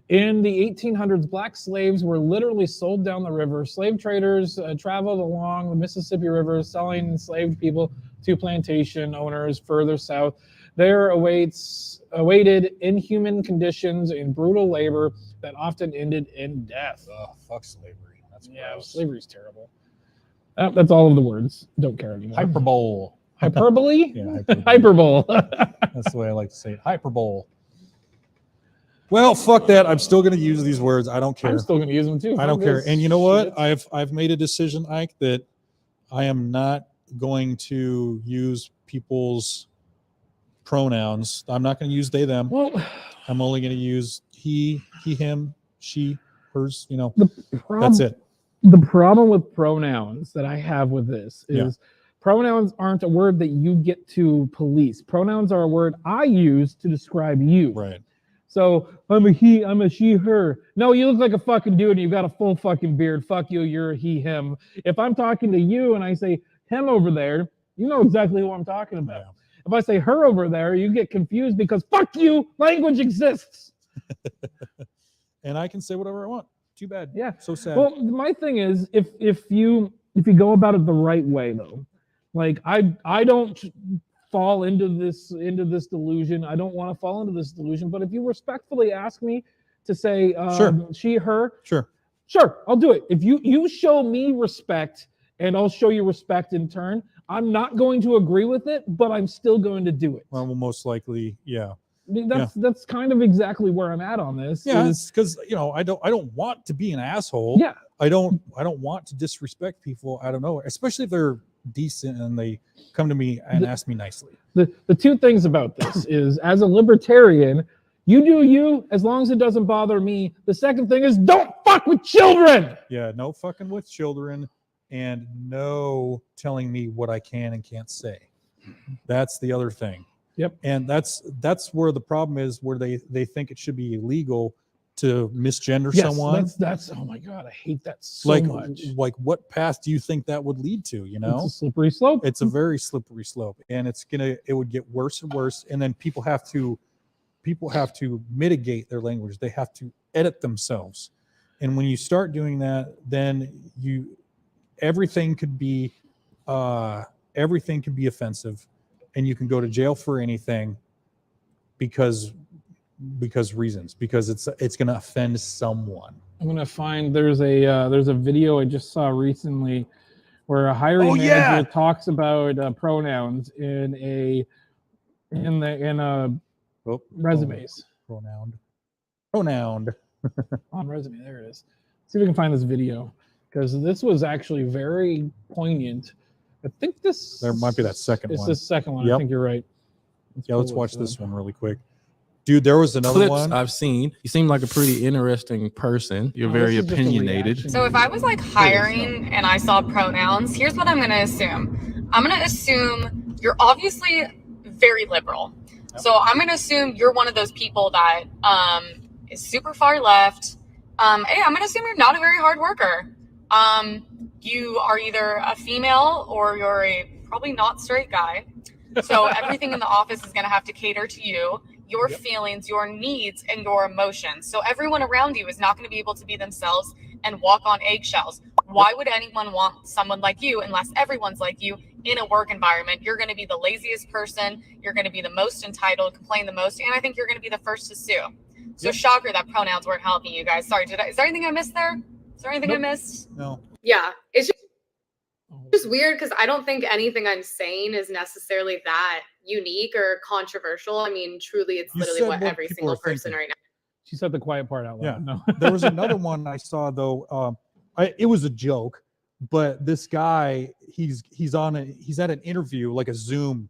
In the 1800s, black slaves were literally sold down the river. Slave traders traveled along the Mississippi River, selling enslaved people to plantation owners further south. There awaited inhuman conditions and brutal labor that often ended in death. Oh, fuck slavery. That's Yeah, gross. slavery's terrible. That's all of the words. Don't care anymore. Hyperbole. Hyperbole? Yeah, Hyperbole. That's the way I like to say it. Hyperbole. Well, fuck that. I'm still going to use these words. I don't care. I'm still going to use them too. I don't care. And you know what? I've made a decision, Ike, that I am not going to use people's pronouns. I'm not going to use they, them. Well, I'm only going to use he, him, she, hers, that's it. The problem with pronouns that I have with this is pronouns aren't a word that you get to police. Pronouns are a word I use to describe you. Right. So I'm a he, I'm a she, her. No, you look like a fucking dude and you've got a full fucking beard. Fuck you, you're a he, him. If I'm talking to you and I say him over there, you know exactly who I'm talking about. Yeah. If I say her over there, you get confused because fuck you, language exists. And I can say whatever I want. Too bad. Yeah. So sad. Well, my thing is if you go about it the right way though, like I don't fall into this delusion. I don't want to fall into this delusion. But if you respectfully ask me to say she, her, sure, I'll do it. If you show me respect and I'll show you respect in turn, I'm not going to agree with it, but I'm still going to do it. Well, most likely, yeah. I mean, that's kind of exactly where I'm at on this. Yeah, it's because I don't want to be an asshole. Yeah. I don't want to disrespect people out of nowhere, especially if they're decent and they come to me and ask me nicely. The two things about this is, as a libertarian, you do you as long as it doesn't bother me. The second thing is, don't fuck with children. Yeah, no fucking with children, and no telling me what I can and can't say. That's the other thing. Yep. And that's where the problem is, where they think it should be illegal to misgender someone. That's oh my god, I hate that so much. Like what path do you think that would lead to? It's a slippery slope. It's a very slippery slope, and it would get worse and worse. And then people have to mitigate their language. They have to edit themselves. And when you start doing that, then everything could be offensive, and you can go to jail for anything because it's going to offend someone. I'm going to find there's a video I just saw recently where a hiring manager talks about pronouns in resumes. Pronoun. On resume, there it is. See if we can find this video, because this was actually very poignant. I think There might be that second one. It's the second one. Yep. I think you're right. Let's watch this one really quick. Dude, there was another clips one I've seen. You seem like a pretty interesting person. You're very opinionated. So if I was like hiring and I saw pronouns, here's what I'm going to assume. I'm going to assume you're obviously very liberal. Yep. So I'm going to assume you're one of those people that is super far left. Hey, I'm going to assume you're not a very hard worker. You are either a female or you're a probably not straight guy. So everything in the office is going to have to cater to you, your feelings, your needs, and your emotions. So everyone around you is not going to be able to be themselves and walk on eggshells. Why would anyone want someone like you unless everyone's like you in a work environment? You're going to be the laziest person. You're going to be the most entitled, complain the most, and I think you're going to be the first to sue. So shocker that pronouns weren't helping you guys. Sorry, is there anything I missed there? Is there anything I missed? No. Yeah, it's just weird because I don't think anything I'm saying is necessarily that unique or controversial. I mean, truly, it's literally what every single person right now. She said the quiet part out loud. Yeah. No. There was another one I saw though. It was a joke, but this guy, he's at an interview, like a Zoom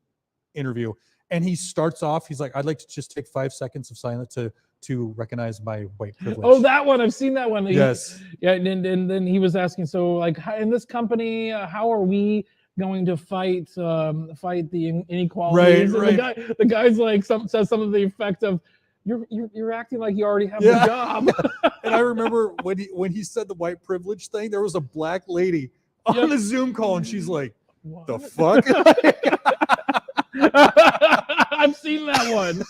interview, and he starts off. He's like, "I'd like to just take 5 seconds of silence to recognize my white privilege." Oh, that one. I've seen that one. Yes. Yeah, and then he was asking, so like in this company, how are we going to fight the inequalities? Right. And the guy's like says something to the effect of, You're acting like you already have the job. And I remember when he said the white privilege thing, there was a black lady on the Zoom call, and she's like, "The fuck?" I've seen that one.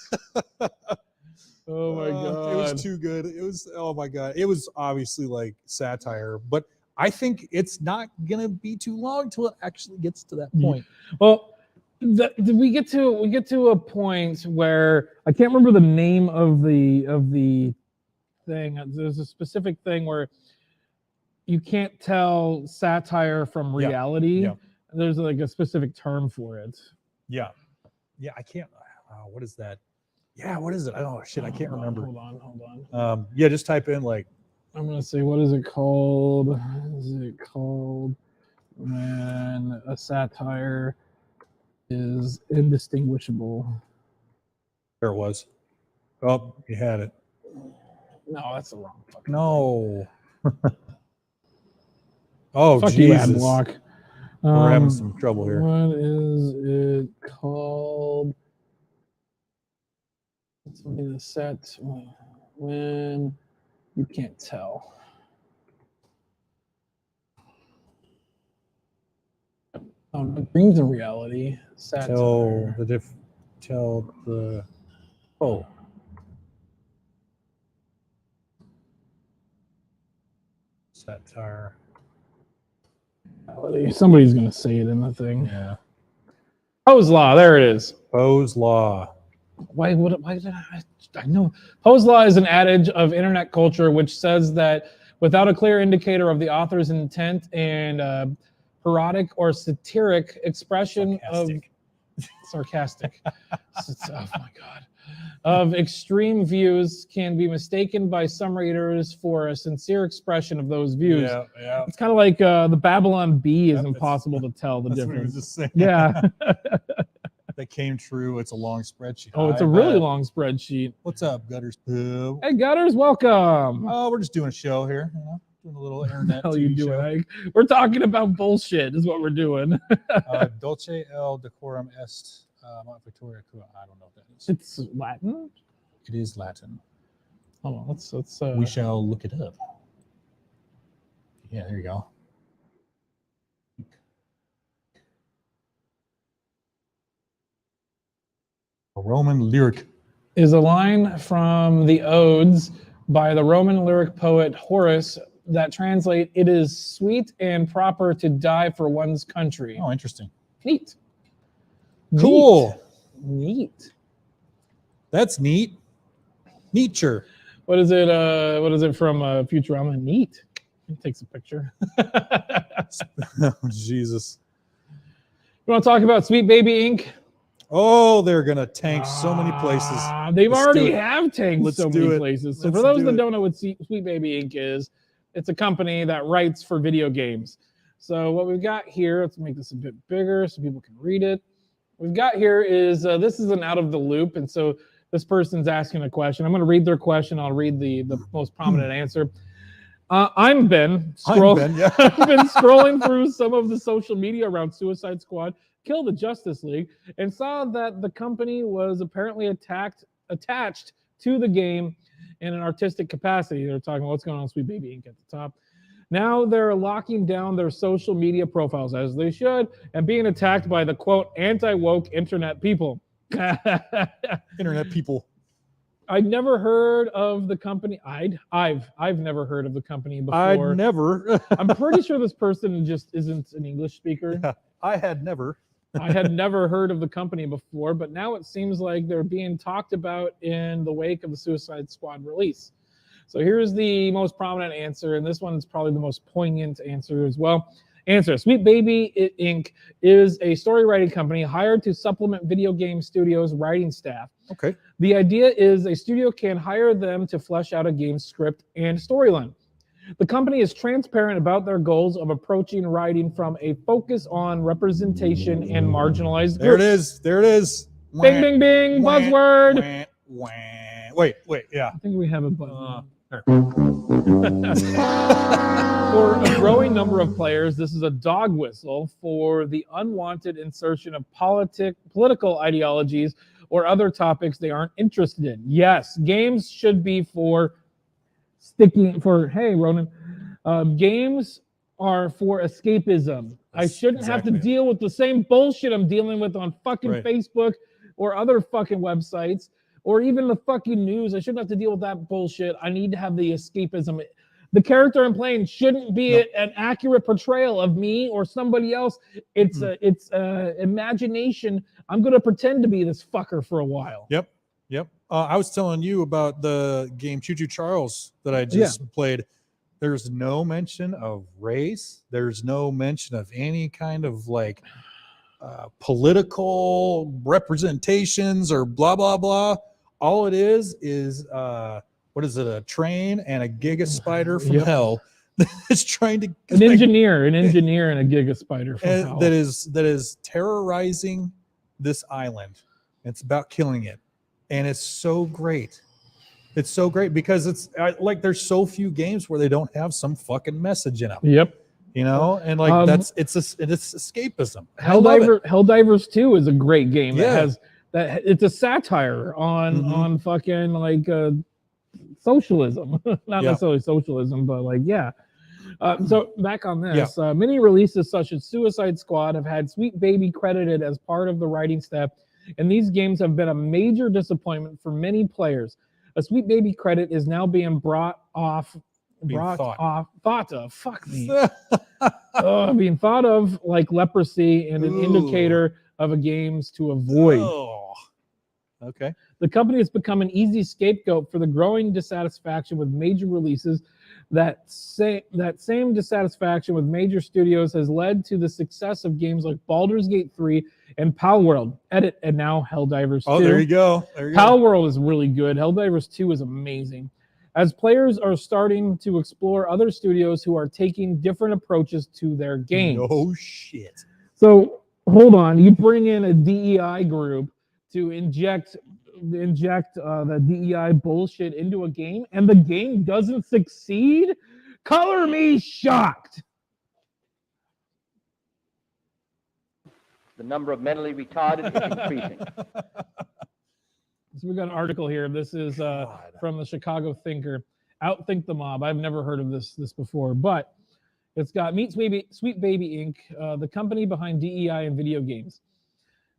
Oh my god. It was too good. It was, oh my god. It was obviously like satire, but I think it's not gonna be too long till it actually gets to that point. Well, we get to a point where I can't remember the name of the thing. There's a specific thing where you can't tell satire from reality. Yeah. There's like a specific term for it. Yeah. I can't. What is that? Yeah, what is it? Oh shit, I can't remember. Hold on. Yeah, just type in like. I'm gonna say, what is it called? Is it called when a satire is indistinguishable? There it was. Oh, you had it. No, that's the wrong fucking. No. Oh, fuck Jesus. you, Adblock. We're having some trouble here. What is it called? Something to set when you can't tell. Dreams and reality. Satire. Tell the. Oh. Satire. Somebody's gonna say it in the thing. Yeah. Poe's law. There it is. Poe's law. Why did I know? Poe's law is an adage of internet culture which says that without a clear indicator of the author's intent and parodic or satiric expression sarcastic. Oh my god. Of extreme views can be mistaken by some readers for a sincere expression of those views. Yeah. It's kind of like the Babylon Bee is impossible to tell the That's difference. what I was just saying. Yeah. That came true. It's a long spreadsheet. Oh, it's a really long spreadsheet. What's up, Gutters? Poo? Hey, Gutters, welcome. Oh, we're just doing a show here. You know, doing a little internet. What the hell you TV doing? show. We're talking about bullshit is what we're doing. Dulce el decorum est Victoria. I don't know what that is. It's Latin? It is Latin. Hold on, let's we shall look it up. Yeah, there you go. A Roman lyric is a line from the Odes by the Roman lyric poet Horace that translate, "It is sweet and proper to die for one's country." Oh, interesting. Neat. Cool. Neat. That's neat. Neature. What is it? What is it from Futurama? Neat. He takes a picture. Oh, Jesus. You want to talk about Sweet Baby Inc.? Oh, they're gonna tank so many places. They've already have tanked so many do it. places. So Let's for those do that it. don't know what Sweet Baby Inc. is, it's a company that writes for video games. So what we've got here, let's make this a bit bigger so people can read it. What we've got here is, this is an out of the loop. And so this person's asking a question. I'm going to read their question. I'll read the most prominent answer. I'm Ben. I'm Ben, yeah. I've been scrolling through some of the social media around Suicide Squad, Kill the Justice League, and saw that the company was apparently attached to the game in an artistic capacity. They're talking about what's going on with Sweet Baby Inc. at the top. Now they're locking down their social media profiles, as they should, and being attacked by the, quote, anti-woke internet people. Internet people. I'd never heard of the company. I've never heard of the company before. I'd never. I'm pretty sure this person just isn't an English speaker. Yeah, I had never. I had never heard of the company before, but now it seems like they're being talked about in the wake of the Suicide Squad release. So here's the most prominent answer, and this one's probably the most poignant answer as well. Answer: Sweet Baby Inc. is a story writing company hired to supplement video game studios' writing staff. Okay. The idea is a studio can hire them to flesh out a game's script and storyline. The company is transparent about their goals of approaching writing from a focus on representation and marginalized groups. There it is. There it is. Bing, bing, bing. Buzzword. Wait, yeah. I think we have a button. There. For a growing number of players, this is a dog whistle for the unwanted insertion of political ideologies or other topics they aren't interested in. Yes, games should be for hey, Ronan, games are for escapism. I shouldn't have to deal with the same bullshit I'm dealing with on fucking Facebook or other fucking websites or even the fucking news. I shouldn't have to deal with that bullshit. I need to have the escapism. The character I'm playing shouldn't be an accurate portrayal of me or somebody else. It's imagination. I'm going to pretend to be this fucker for a while. Yep. I was telling you about the game Choo Choo Charles that I just played. There's no mention of race. There's no mention of any kind of like political representations or blah, blah, blah. All it is what is it? A train and a giga spider from hell that's trying to an engineer and a giga spider from hell that is terrorizing this island. It's about killing it, and it's so great. It's so great because it's like there's so few games where they don't have some fucking message in them. Yep. You know, and like it's escapism. Helldivers 2 is a great game that has that. It's a satire on fucking like socialism, not necessarily socialism, but like so back on this, many releases such as Suicide Squad have had Sweet Baby credited as part of the writing staff, and these games have been a major disappointment for many players. A Sweet Baby credit is now being being thought of like leprosy and an indicator of a game's to avoid. Okay. The company has become an easy scapegoat for the growing dissatisfaction with major releases. That same dissatisfaction with major studios has led to the success of games like Baldur's Gate 3 and Palworld. And now Helldivers 2. Oh, there you go. Palworld is really good. Helldivers 2 is amazing. As players are starting to explore other studios who are taking different approaches to their games. Oh, shit. So, hold on. You bring in a DEI group to inject the DEI bullshit into a game, and the game doesn't succeed? Color me shocked. The number of mentally retarded is increasing. So we got an article here. This is from the Chicago Thinker. Outthink the Mob. I've never heard of this before, but it's got Sweet Baby Inc., the company behind DEI in video games.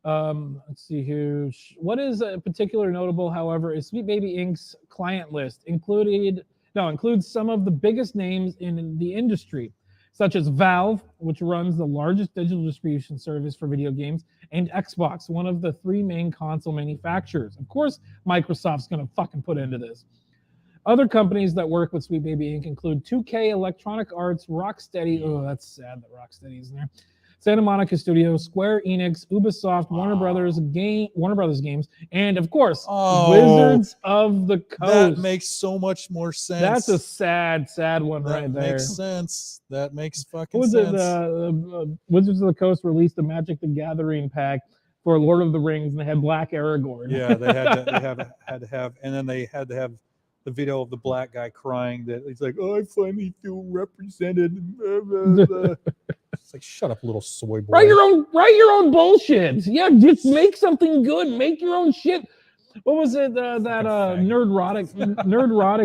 Let's see here. What is particular notable, however, is Sweet Baby Inc.'s client list includes some of the biggest names in the industry, such as Valve, which runs the largest digital distribution service for video games, and Xbox, one of the 3 main console manufacturers. Of course, Microsoft's going to fucking put into this. Other companies that work with Sweet Baby Inc. include 2K, Electronic Arts, Rocksteady. Oh, that's sad that Rocksteady's in there. Santa Monica Studios, Square Enix, Ubisoft, Warner Brothers Games, and of course, Wizards of the Coast. That makes so much more sense. That's a sad one right there. That makes sense. That makes fucking sense. Wizards of the Coast released a Magic the Gathering pack for Lord of the Rings, and they had Black Aragorn. Yeah, they had to have, and then they had to have the video of the black guy crying that he's like, "Oh, I finally feel represented." It's like, shut up, little soy boy. Write your own bullshit. Yeah, just make something good. Make your own shit. What was it that Nerdrotic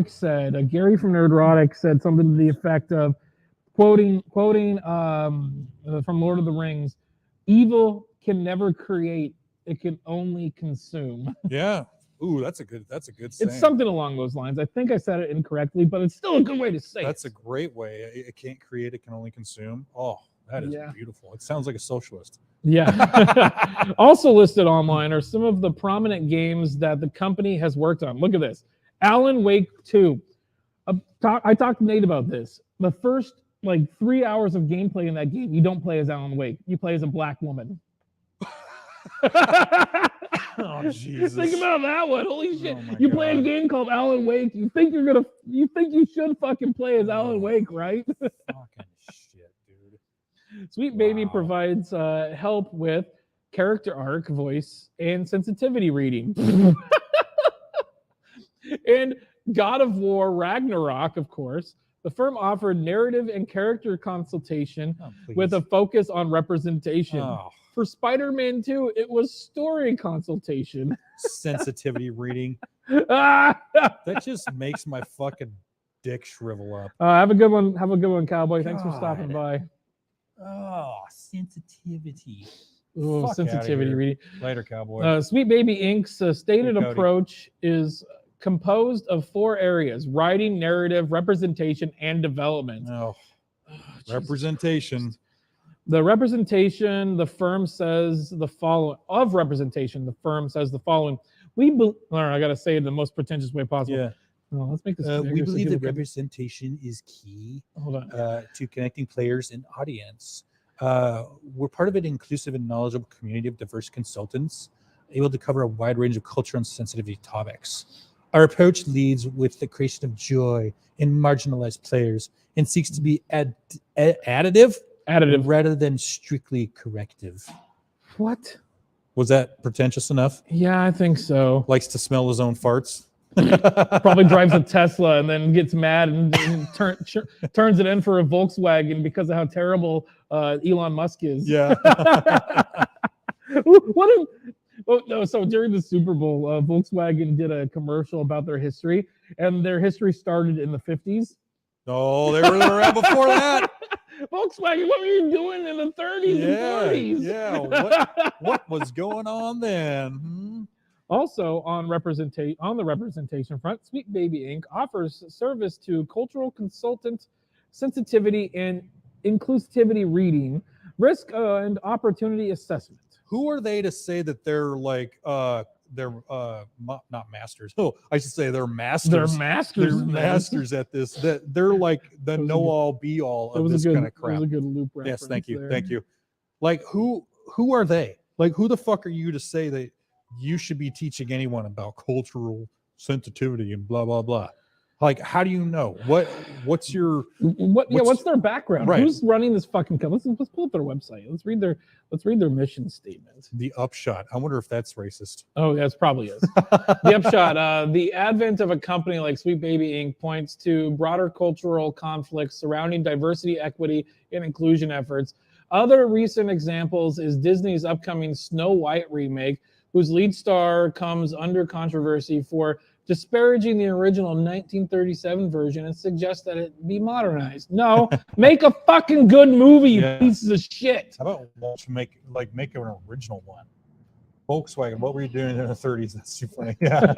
said? Gary from Nerdrotic said something to the effect of quoting from Lord of the Rings: "Evil can never create; it can only consume." Yeah. Ooh, that's a good saying. It's something along those lines. I think I said it incorrectly, but it's still a good way to say That's a great way. It can't create, it can only consume. Oh, that is beautiful. It sounds like a socialist. Yeah. Also listed online are some of the prominent games that the company has worked on. Look at this. Alan Wake 2. I talked to Nate about this. The first 3 hours of gameplay in that game, you don't play as Alan Wake. You play as a black woman. Oh, Jesus. Think about that one. Holy shit. You play a game called Alan Wake. You think you should fucking play as Alan Wake, right? Fucking shit, dude. Sweet Baby provides help with character arc, voice, and sensitivity reading. And God of War Ragnarok, of course. The firm offered narrative and character consultation with a focus on representation. Oh. For Spider-Man 2, it was story consultation. Sensitivity reading. That just makes my fucking dick shrivel up. Have a good one. Have a good one, Cowboy. Thanks for stopping by. Oh, sensitivity. Ooh, Fuck outta sensitivity here. reading. Later, cowboy. Sweet Baby Inc.'s stated Hey, Cody. approach is composed of 4 areas: writing, narrative, representation, and development. Oh, representation. The representation, the firm says the following of representation. The firm says the following: all right, I got to say it in the most pretentious way possible. Yeah. No, let's make this. We bigger so believe that people can- representation is key Hold on. to connecting players and audience. We're part of an inclusive and knowledgeable community of diverse consultants, able to cover a wide range of cultural and sensitivity topics. Our approach leads with the creation of joy in marginalized players and seeks to be additive rather than strictly corrective. What? Was that pretentious enough? Yeah, I think so. Likes to smell his own farts. Probably drives a Tesla and then gets mad and turns it in for a Volkswagen because of how terrible Elon Musk is. Yeah. So during the Super Bowl, Volkswagen did a commercial about their history, and their history started in the 50s. Oh, they were around before that. Volkswagen, what were you doing in the 30s and 40s? Yeah. What was going on then? Also, on the representation front, Sweet Baby Inc. offers service to cultural consultant, sensitivity and inclusivity reading, risk and opportunity assessment. Who are they to say that they're like they're not masters? Oh, I should say they're masters. They're masters. They're masters at this. That they're like the know-all, be-all of this kind of crap. That was a good loop reference. Yes, thank you, there. thank you. Like who are they? Like who the fuck are you to say that you should be teaching anyone about cultural sensitivity and blah blah blah? Like, how do you know? What's their background? Right. Who's running this fucking company? Let's pull up their website. Let's read their mission statement. The upshot. I wonder if that's racist. Oh, yes, probably is. The upshot, the advent of a company like Sweet Baby Inc. points to broader cultural conflicts surrounding diversity, equity, and inclusion efforts. Other recent examples is Disney's upcoming Snow White remake, whose lead star comes under controversy for disparaging the original 1937 version and suggests that it be modernized. No, make a fucking good movie, you pieces of shit. How about make an original one? Volkswagen, what were you doing in the 30s? That's too funny. Yeah.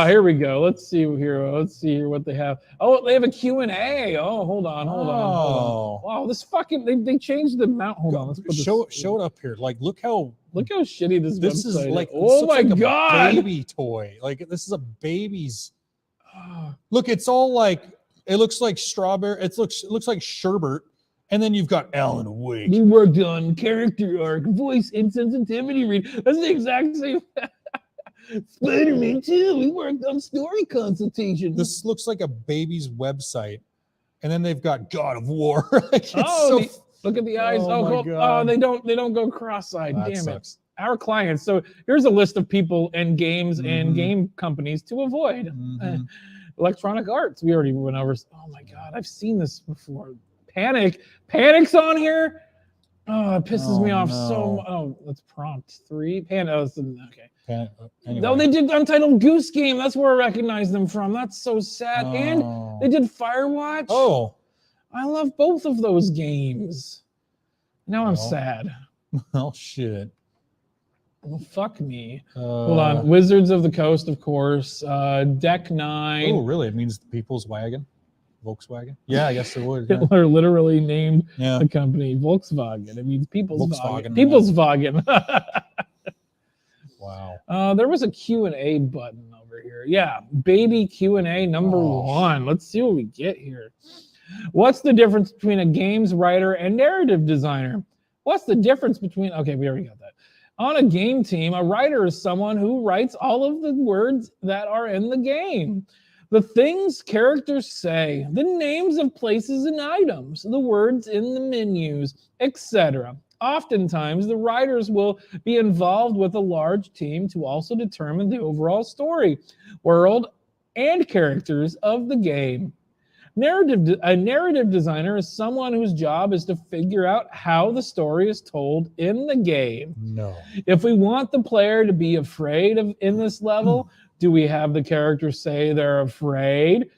Here we go. Let's see here what they have. Oh, they have a Q&A. Oh, hold on. Wow, this fucking they changed the amount. Hold on. Let's put this. Show it up here. Like, look how shitty this is website like. Oh my like god, a baby toy. Like this is a baby's. Look, it's all like it looks like strawberry. It looks like sherbet. And then you've got Alan Wake. We worked on character arc, voice, and sensitivity read. That's the exact same. Spider-Man 2, we worked on story consultation. This looks like a baby's website. And then they've got God of War. Like, look at the eyes. Oh, my God. They don't go cross-eyed. That Damn sucks. it. Our clients. So here's a list of people and games and game companies to avoid. Electronic Arts. We already went over. Oh my God, I've seen this before. Panic's on here. Oh, it pisses me off so much. Oh, let's prompt 3. Okay. Anyway. No, they did Untitled Goose Game. That's where I recognize them from. That's so sad. And they did Firewatch. Oh. I love both of those games. Now I'm sad. Oh, shit. Well, fuck me. Hold on. Wizards of the Coast, of course. Deck 9. Oh, really? It means the People's Wagon? Volkswagen? Yeah, I guess it would. Yeah. Hitler literally named the company Volkswagen. It means People's Wagen. People's Wagen. Wow. There was a Q&A button over here. Yeah, baby Q&A number 1. Let's see what we get here. What's the difference between a games writer and narrative designer? What's the difference between... Okay, we already got that. On a game team, a writer is someone who writes all of the words that are in the game. The things characters say, the names of places and items, the words in the menus, etc. Oftentimes, the writers will be involved with a large team to also determine the overall story, world, and characters of the game. A narrative designer is someone whose job is to figure out how the story is told in the game. No. If we want the player to be afraid of in this level, do we have the characters say they're afraid?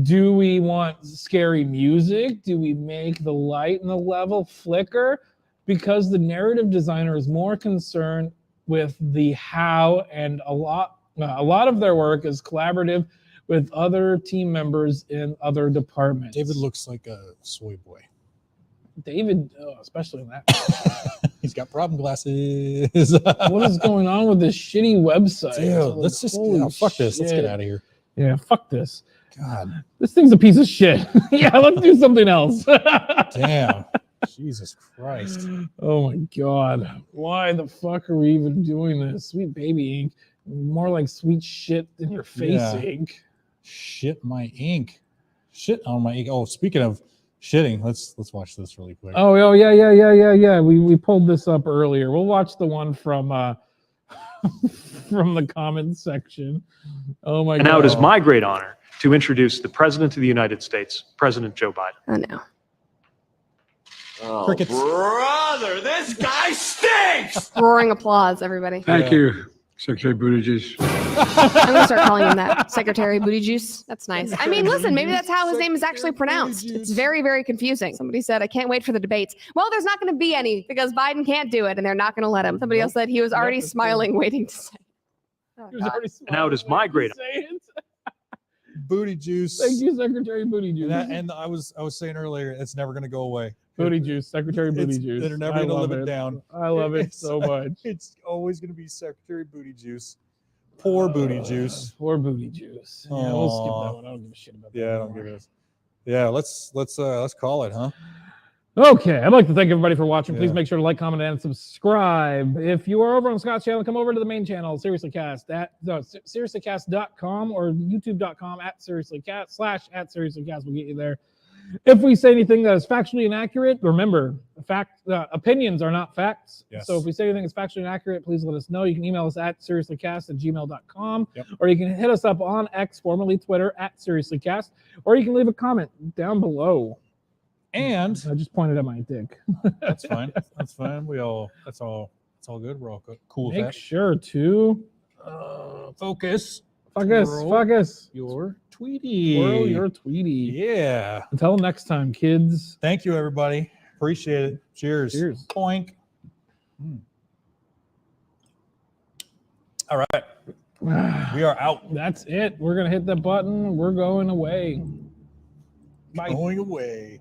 Do we want scary music? Do we make the light and the level flicker? Because the narrative designer is more concerned with the how, and a lot of their work is collaborative with other team members in other departments. David looks like a soy boy. David, especially in that. He's got problem glasses. What is going on with this shitty website? Dude, let's just fuck this. Let's get out of here. Yeah, fuck this. God, this thing's a piece of shit. Yeah, let's do something else. Damn. Jesus Christ. Oh my God. Why the fuck are we even doing this? Sweet baby ink. More like sweet shit in your face ink. Shit my ink. Shit on my ink. Oh, speaking of shitting, let's watch this really quick. Oh yeah. We pulled this up earlier. We'll watch the one from from the comments section. Oh my God. And now it is my great honor to introduce the President of the United States, President Joe Biden. Oh no. Oh, Crickets. brother, this guy stinks! Roaring applause, everybody. Thank you, Secretary Buttigieg. I'm gonna start calling him that, Secretary Booty Juice. That's nice. I mean, listen, maybe that's how his name is actually pronounced. It's very, very confusing. Somebody said, "I can't wait for the debates." Well, there's not going to be any because Biden can't do it, and they're not going to let him. Somebody else said he was already smiling, waiting to say. Oh, He was already And now it is my great honor. Booty juice. Thank you, Secretary Booty Juice. And I was saying earlier, it's never going to go away. Booty Juice, Secretary Booty Juice. They're never going to live it down. I love it so much. It's always going to be Secretary Booty Juice. Poor Booty Juice. Poor Booty Juice. Yeah, we'll skip that one. I don't give a shit about that. Yeah, I don't give a. Yeah, let's call it, huh? Okay, I'd like to thank everybody for watching. Please Yeah. make sure to like, comment, and subscribe. If you are over on Scott's channel, come over to the main channel, SeriouslyCast, seriouslycast.com or youtube.com @SeriouslyCast /@SeriouslyCast will get you there. If we say anything that is factually inaccurate, remember, opinions are not facts. Yes. So if we say anything that's factually inaccurate, please let us know. You can email us at seriouslycast@gmail.com, Yep. or you can hit us up on X, formerly Twitter, @SeriouslyCast, or you can leave a comment down below. And I just pointed at my dick. that's fine. That's fine. That's all good. We're all cool with Make that. sure to Focus. focus. Your Tweety. Twirl your Tweety. Yeah. Until next time, kids. Thank you, everybody. Appreciate it. Cheers. Cheers. Poink. All right. We are out. That's it. We're gonna hit the button. We're going away. Bye. Going away.